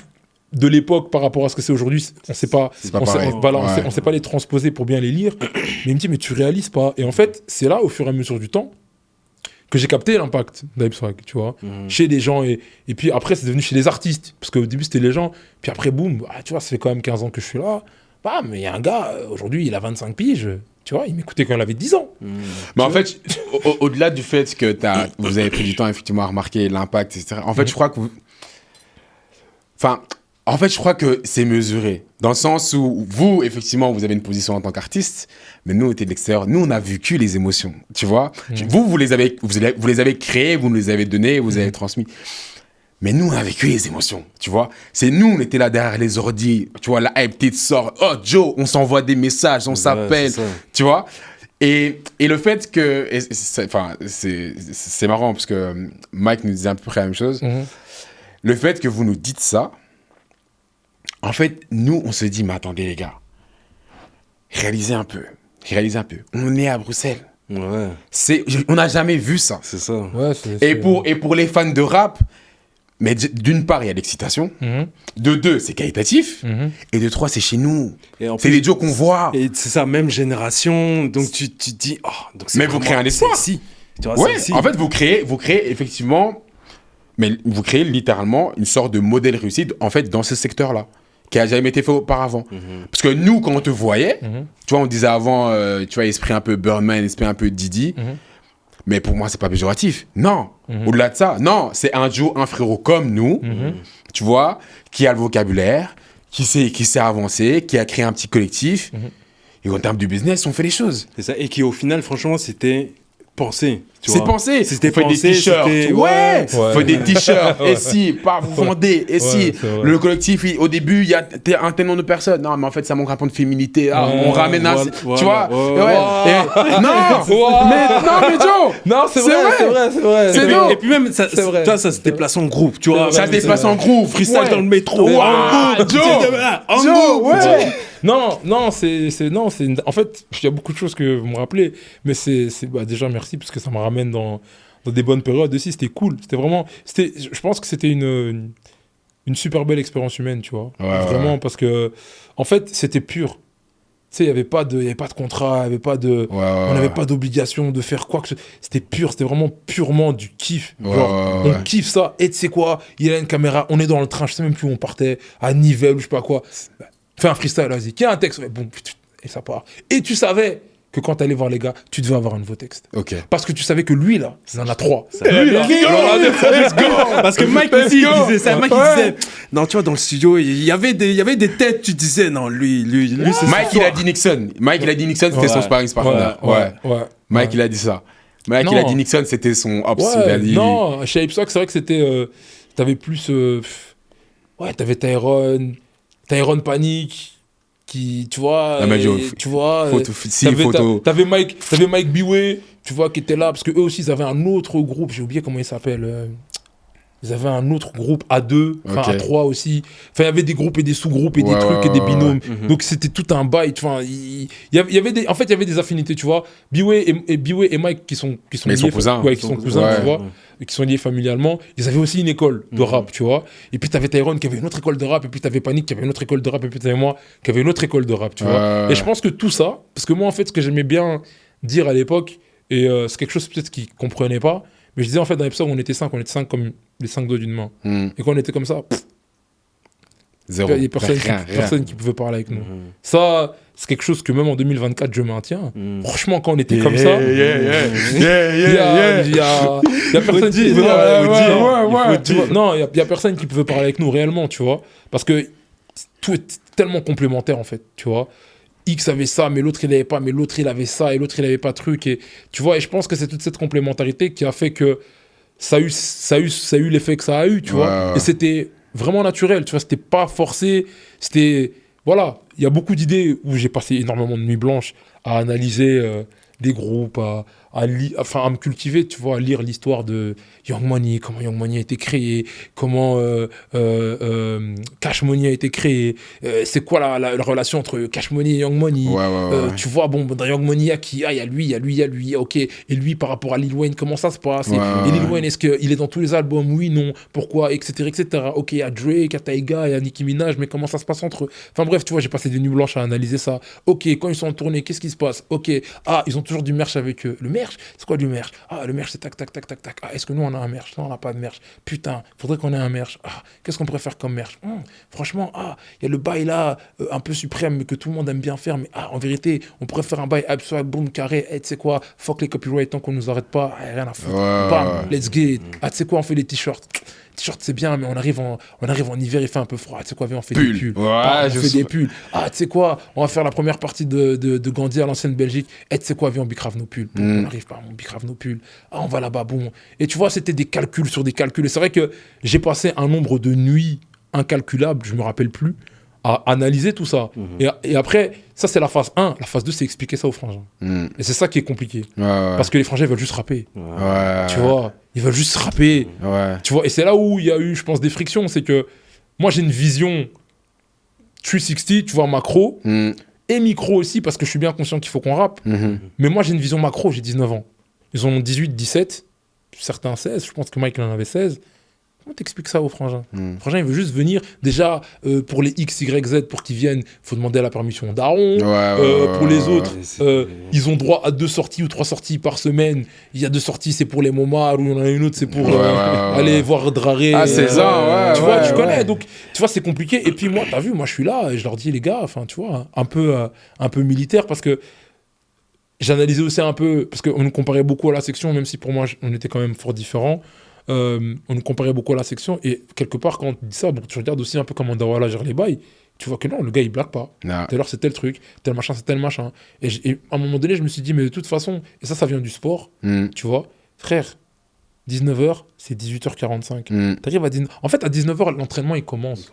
de l'époque par rapport à ce que c'est aujourd'hui, on sait pas. On sait pas les transposer pour bien les lire. Mais il me dit, mais tu réalises pas. Et en fait, c'est là, au fur et à mesure du temps, que j'ai capté l'impact d'Hype Swag, tu vois, chez les gens, et puis après c'est devenu chez les artistes, parce qu'au début c'était les gens, puis après boum, tu vois, ça fait quand même 15 ans que je suis là, mais il y a un gars, aujourd'hui il a 25 piges, tu vois, il m'écoutait quand il avait 10 ans. Mais en fait, au-delà du fait que vous avez pris du temps effectivement à remarquer l'impact, etc., en fait je crois que je crois que c'est mesuré. Dans le sens où vous, effectivement, vous avez une position en tant qu'artiste, mais nous, on était de l'extérieur. Nous, on a vécu les émotions, tu vois. Vous les avez créées, vous nous les avez données, vous les avez transmis. Mais nous, on a vécu les émotions, tu vois. C'est nous, on était là derrière les ordis. Tu vois, la hype sort. Oh, Joe, on s'envoie des messages, on s'appelle, tu vois. Et le fait que... C'est marrant, parce que Mike nous disait à peu près la même chose. Le fait que vous nous dites ça, en fait, nous, on se dit, mais attendez, les gars, réalisez un peu. On est à Bruxelles. Ouais. On n'a jamais vu ça. C'est ça. Ouais, et pour les fans de rap, mais d'une part, il y a l'excitation. De deux, c'est qualitatif. Et de trois, c'est chez nous. C'est les Joe qu'on voit. Et c'est ça, même génération. Donc tu te dis, oh, donc mais vous créez un espoir. Tu vois, ouais, en fait, vous créez effectivement, mais vous créez littéralement une sorte de modèle réussite, en fait, dans ce secteur-là, qui a jamais été fait auparavant. Parce que nous, quand on te voyait, tu vois, on disait avant, tu vois, esprit un peu Birdman, esprit un peu Didi, mais pour moi, c'est pas péjoratif. Non. Au-delà de ça, non, c'est un Joe, un frérot comme nous, tu vois, qui a le vocabulaire, qui sait avancer, qui a créé un petit collectif, et en termes de business, on fait les choses. C'est ça, et qui, au final, franchement, c'était pensé. C'est pensé. C'était fait pensé, des t-shirts. c'était- Ouais. Ouais. Fait des t-shirts. Ouais. Et si, pas vous vendez. Et si, c'est vrai. le collectif, au début, il y a un tel nombre de personnes. Non, mais en fait, ça manque un peu de féminité. Ah, Ouais, on ramène un. voilà, Tu voilà. vois. Ouais. Ouais. Et- non. mais Joe. Non, c'est vrai. C'est Et non. puis même, ça, C'est vrai. ça se déplace en groupe, tu vois. Ça se déplace en groupe. Freestyle dans le métro. Wow, en groupe. Joe. En Joe, groupe. ouais. Non, en fait, il y a beaucoup de choses que vous me rappelez, mais bah, déjà merci parce que ça me ramène dans des bonnes périodes aussi. C'était cool. Je pense que c'était une super belle expérience humaine, tu vois. Ouais, Vraiment, ouais. parce que, en fait, c'était pur. Tu sais, il n'y avait pas de contrat, il n'y avait pas de. On n'avait pas d'obligation de faire quoi que ce soit. C'était pur, c'était vraiment purement du kiff. Genre, on kiffe ça. Et tu sais quoi, il y a une caméra, on est dans le train, je sais même plus où on partait, à Nivelles ou je sais pas quoi. Fais un freestyle, vas-y. Qui a un texte? Ouais, boum, et ça part. Et tu savais que quand tu allais voir les gars, tu devais avoir un nouveau texte. Ok. Parce que tu savais que lui, là, il en a 3. Lui, là. Let's go. Parce que Mike aussi, il disait ça. Mike, il disait, non, tu vois, dans le studio, il y avait des têtes, tu disais, non, lui, c'est Mike, il a dit Nixon. C'était son sparring partner. Ouais. Mike, il a dit ça. Mike, il a dit Nixon, c'était son ops. Il a dit... Non, chez Hipsock, c'est vrai que c'était. T'avais plus. Ouais, t'avais Tyrone Panic. Qui, tu vois, t'avais Mike Biway, tu vois, qui était là, parce que eux aussi, ils avaient un autre groupe, j'ai oublié comment il s'appelle, ils avaient un autre groupe A2, enfin A3 aussi, enfin, il y avait des groupes et des sous-groupes et des trucs et des binômes, donc c'était tout un bail, tu vois, il y avait des affinités, tu vois, Biway et Mike qui sont mais liés, cousins. qui sont cousins, tu vois, qui sont liés familialement, ils avaient aussi une école de rap, tu vois. Et puis t'avais Tyrone qui avait une autre école de rap, et puis t'avais Panic qui avait une autre école de rap, et puis t'avais moi qui avait une autre école de rap, tu vois. Et je pense que tout ça, parce que moi en fait ce que j'aimais bien dire à l'époque, et c'est quelque chose peut-être qu'ils comprenaient pas, mais je disais en fait dans l'épisode où on était 5 comme les 5 doigts d'une main. Et quand on était comme ça, zéro. Il y a personne qui pouvait parler avec nous. Ça, c'est quelque chose que même en 2024, je maintiens. Franchement, quand on était comme ça, il y a personne qui pouvait y a personne qui pouvait parler avec nous réellement, tu vois. Parce que tout est tellement complémentaire, en fait, tu vois. X avait ça, mais l'autre, il n'avait pas, mais l'autre, il avait ça, et l'autre, il n'avait pas de truc. Et, tu vois, et je pense que c'est toute cette complémentarité qui a fait que ça a eu l'effet que ça a eu, tu vois. Et c'était vraiment naturel, tu vois, c'était pas forcé, c'était... Voilà, il y a beaucoup d'idées où j'ai passé énormément de nuits blanches à analyser des groupes, à me cultiver, tu vois, à lire l'histoire de Young Money, comment Young Money a été créé, comment Cash Money a été créé, c'est quoi la relation entre Cash Money et Young Money, tu vois, bon, dans Young Money, il y a qui, il y a lui, ok, et lui par rapport à Lil Wayne, comment ça se passe, et Lil Wayne, est-ce qu'il est dans tous les albums, oui, non, pourquoi, etc., ok, il y a Drake, il y a Tyga, il y a Nicki Minaj, mais comment ça se passe entre eux, enfin bref, tu vois, j'ai passé des nuits blanches à analyser ça, ok, quand ils sont en tournée, qu'est-ce qui se passe, ok, ils ont toujours du merch avec eux, le merch, c'est quoi du merch, le merch c'est tac, est-ce que nous on a un merch, non on n'a pas de merch, putain, faudrait qu'on ait un merch, qu'est-ce qu'on pourrait faire comme merch, franchement, il y a le bail là, un peu suprême, mais que tout le monde aime bien faire, mais en vérité, on pourrait faire un bail absolument boom, carré, tu sais quoi, fuck les copyrights tant qu'on nous arrête pas, rien à foutre, bam, let's get, tu sais quoi, on fait les t-shirts, c'est bien, mais on arrive en hiver, il fait un peu froid, tu sais quoi, viens, on fait des pulls, on fait des pulls, tu sais quoi, on va faire la première partie de Gandhi à l'ancienne Belgique, tu sais quoi, viens, on bicrave nos pulls, on arrive pas, on bicrave nos pulls, on va là-bas, bon, et tu vois, c'était des calculs sur des calculs, et c'est vrai que j'ai passé un nombre de nuits incalculable, je me rappelle plus, à analyser tout ça. Et après, ça c'est la phase 1. La phase 2, c'est expliquer ça aux frangins. Et c'est ça qui est compliqué. Parce que les frangins, ils veulent juste rapper. Tu vois, ils veulent juste rapper. Tu vois, et c'est là où il y a eu, je pense, des frictions. C'est que moi, j'ai une vision 360, tu vois, macro, et micro aussi, parce que je suis bien conscient qu'il faut qu'on rappe. Mais moi, j'ai une vision macro, j'ai 19 ans. Ils ont 18, 17, certains 16. Je pense que Mike en avait 16. Comment t'expliques ça aux frangins? Frangin, il veut juste venir. Déjà, pour les X, Y, Z, pour qu'ils viennent, il faut demander la permission d'Aaron. Pour les autres, ils ont droit à 2 sorties ou 3 sorties par semaine. Il y a 2 sorties, c'est pour les moments, ou il y en a une autre, c'est pour aller voir Draré. C'est ça, tu vois, tu connais. Donc, tu vois, c'est compliqué. Et puis moi, t'as vu, moi, je suis là et je leur dis, les gars, enfin, tu vois, un peu militaire, parce que j'analysais aussi un peu, parce qu'on nous comparait beaucoup à la section, même si pour moi, on était quand même fort différents. On nous comparait beaucoup à la section, et quelque part quand on dit ça, donc tu regardes aussi un peu comment Dawala gère les bails, tu vois que non, le gars, il blague pas. Non. Telle heure, c'est tel truc, tel machin, c'est tel machin. Et à un moment donné, je me suis dit, mais de toute façon, et ça vient du sport, tu vois, frère, 19h, c'est 18h45. T'arrives à 19h. En fait, à 19h, l'entraînement, il commence.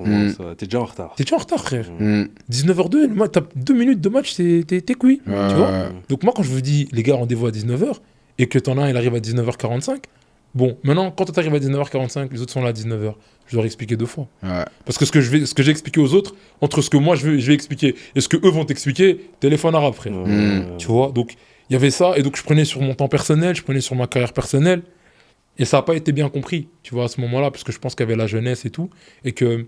T'es déjà en retard. T'es déjà en retard, frère. 19h02, t'as 2 minutes de match, t'es cuit. Tu vois. Donc moi, quand je vous dis, les gars, rendez-vous à 19h, et que t'en as un, il arrive à 19h45, bon, maintenant, quand t'arrives à 19h45, les autres sont là à 19h. Je dois expliquer 2 fois. Ouais. Parce que ce que j'ai expliqué aux autres, entre ce que moi je vais expliquer et ce que eux vont t'expliquer, téléphone arabe, frère. Tu vois, donc il y avait ça, et donc je prenais sur mon temps personnel, je prenais sur ma carrière personnelle, et ça n'a pas été bien compris, tu vois, à ce moment-là, parce que je pense qu'il y avait la jeunesse et tout, et que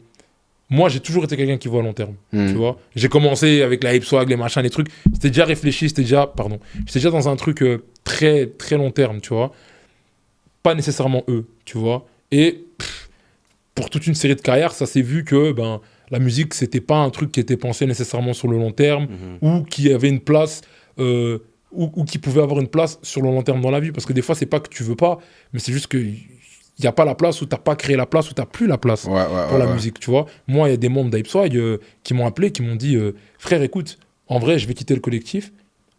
moi j'ai toujours été quelqu'un qui voit à long terme, tu vois. J'ai commencé avec la hip swag, les machins, les trucs, j'étais déjà réfléchi, j'étais déjà dans un truc très, très long terme, tu vois. Pas nécessairement eux, tu vois. Et pour toute une série de carrières, ça s'est vu que la musique, c'était pas un truc qui était pensé nécessairement sur le long terme, ou qui avait une place, ou qui pouvait avoir une place sur le long terme dans la vie. Parce que des fois, c'est pas que tu veux pas, mais c'est juste qu'il n'y a pas la place, ou t'as pas créé la place, ou t'as plus la place pour la musique, tu vois. Moi, il y a des membres d'Hypeswag qui m'ont appelé, qui m'ont dit frère, écoute, en vrai, je vais quitter le collectif,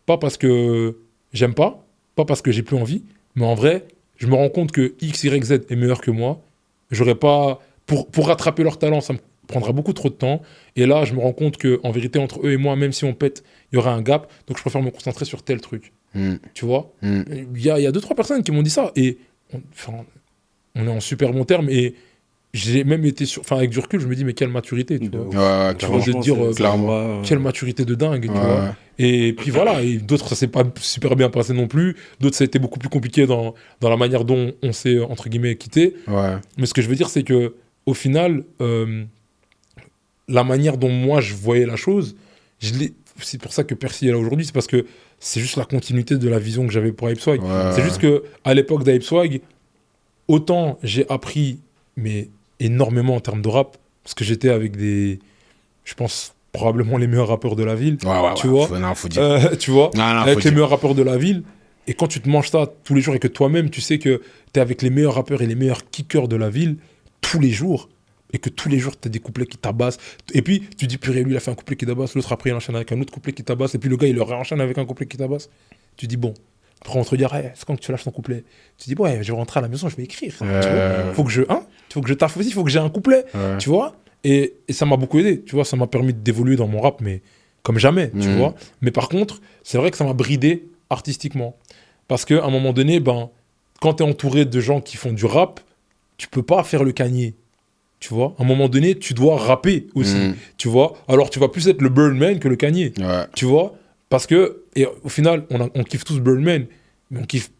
pas parce que j'aime pas parce que j'ai plus envie, mais en vrai, je me rends compte que X, Y, Z est meilleur que moi. J'aurais pas... Pour rattraper leur talent, ça me prendra beaucoup trop de temps. Et là, je me rends compte qu'en vérité, entre eux et moi, même si on pète, il y aura un gap. Donc, je préfère me concentrer sur tel truc. Tu vois. Il y a 2-3 personnes qui m'ont dit ça. Et on est en super bon terme. Et j'ai même été... avec du recul, je me dis, mais quelle maturité, tu vois. Tu vois, de dire, clairement. quelle maturité de dingue, tu vois. Et puis voilà, et d'autres, ça s'est pas super bien passé non plus. D'autres, ça a été beaucoup plus compliqué dans la manière dont on s'est, entre guillemets, quitté. Mais ce que je veux dire, c'est que au final, la manière dont moi je voyais la chose, c'est pour ça que Percy est là aujourd'hui, c'est parce que c'est juste la continuité de la vision que j'avais pour Hypeswag. C'est juste qu'à l'époque d'Hypeswag, autant j'ai appris mais énormément en termes de rap, parce que j'étais avec je pense, probablement les meilleurs rappeurs de la ville, tu vois. Faut dire. Tu vois, avec les meilleurs rappeurs de la ville. Et quand tu te manges ça tous les jours et que toi-même, tu sais que tu es avec les meilleurs rappeurs et les meilleurs kickers de la ville, tous les jours, et que tous les jours, tu as des couplets qui tabassent. Et puis, tu dis, purée, lui, il a fait un couplet qui tabasse, l'autre après, il enchaîne avec un autre couplet qui tabasse, et puis le gars, il le réenchaîne avec un couplet qui tabasse. Tu dis, bon, après, on te dit, hey, c'est quand que tu lâches ton couplet. Tu dis, ouais, je vais rentrer à la maison, je vais écrire. Tu vois, faut que je taffe aussi, il faut que j'ai un couplet, tu vois. Et ça m'a beaucoup aidé, tu vois, ça m'a permis d'évoluer dans mon rap, mais comme jamais, tu vois. Mais par contre, c'est vrai que ça m'a bridé artistiquement. Parce qu'à un moment donné, quand tu es entouré de gens qui font du rap, tu peux pas faire le cagné, tu vois. À un moment donné, tu dois rapper aussi, tu vois. Alors, tu vas plus être le Birdman que le cagné, tu vois. Parce que, et au final, on kiffe tous Birdman, mais on kiffe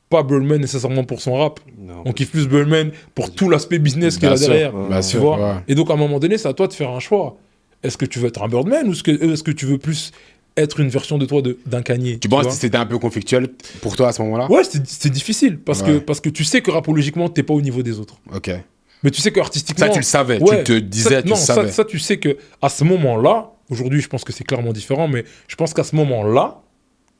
pas Birdman nécessairement pour son rap. Non, on kiffe plus Birdman pour tout l'aspect business qu'il y a derrière, tu vois. Et donc, à un moment donné, c'est à toi de faire un choix. Est-ce que tu veux être un Birdman ou est-ce que tu veux plus être une version de toi d'un Kanye? Tu penses que c'était un peu conflictuel pour toi à ce moment-là? Ouais, c'était difficile parce que tu sais que rapologiquement, t'es pas au niveau des autres. Ok. Mais tu sais que artistiquement... Ça, tu le savais, tu te disais, tu savais. Ça, tu sais que à ce moment-là, aujourd'hui, je pense que c'est clairement différent, mais je pense qu'à ce moment-là,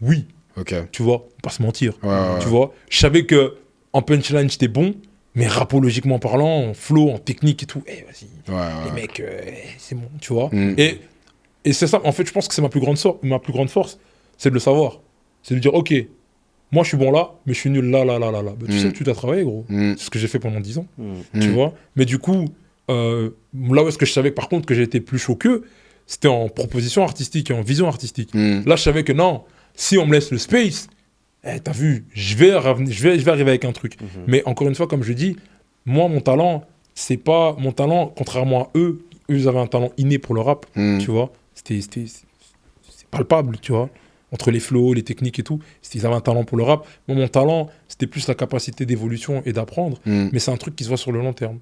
oui. Ok. Tu vois, pas se mentir. Tu vois, je savais que en punchline, j'étais bon, mais rapologiquement parlant, en flow, en technique et tout, vas-y, les mecs, c'est bon, tu vois. Et c'est ça, en fait, je pense que c'est ma plus grande force, c'est de le savoir. C'est de dire, ok, moi je suis bon là, mais je suis nul là. Bah, tu sais que tu dois travailler, gros. C'est ce que j'ai fait pendant 10 ans, tu vois. Mais du coup, là où est-ce que je savais par contre que j'ai été plus chaud qu'eux, c'était en proposition artistique et en vision artistique. Là, je savais que non, si on me laisse le space, t'as vu, je vais arriver avec un truc. Mais encore une fois, comme je dis, moi, mon talent, c'est pas mon talent, contrairement à eux, ils avaient un talent inné pour le rap, tu vois. C'est palpable, tu vois. Entre les flows, les techniques et tout, ils avaient un talent pour le rap. Moi, mon talent, c'était plus la capacité d'évolution et d'apprendre. Mais c'est un truc qui se voit sur le long terme.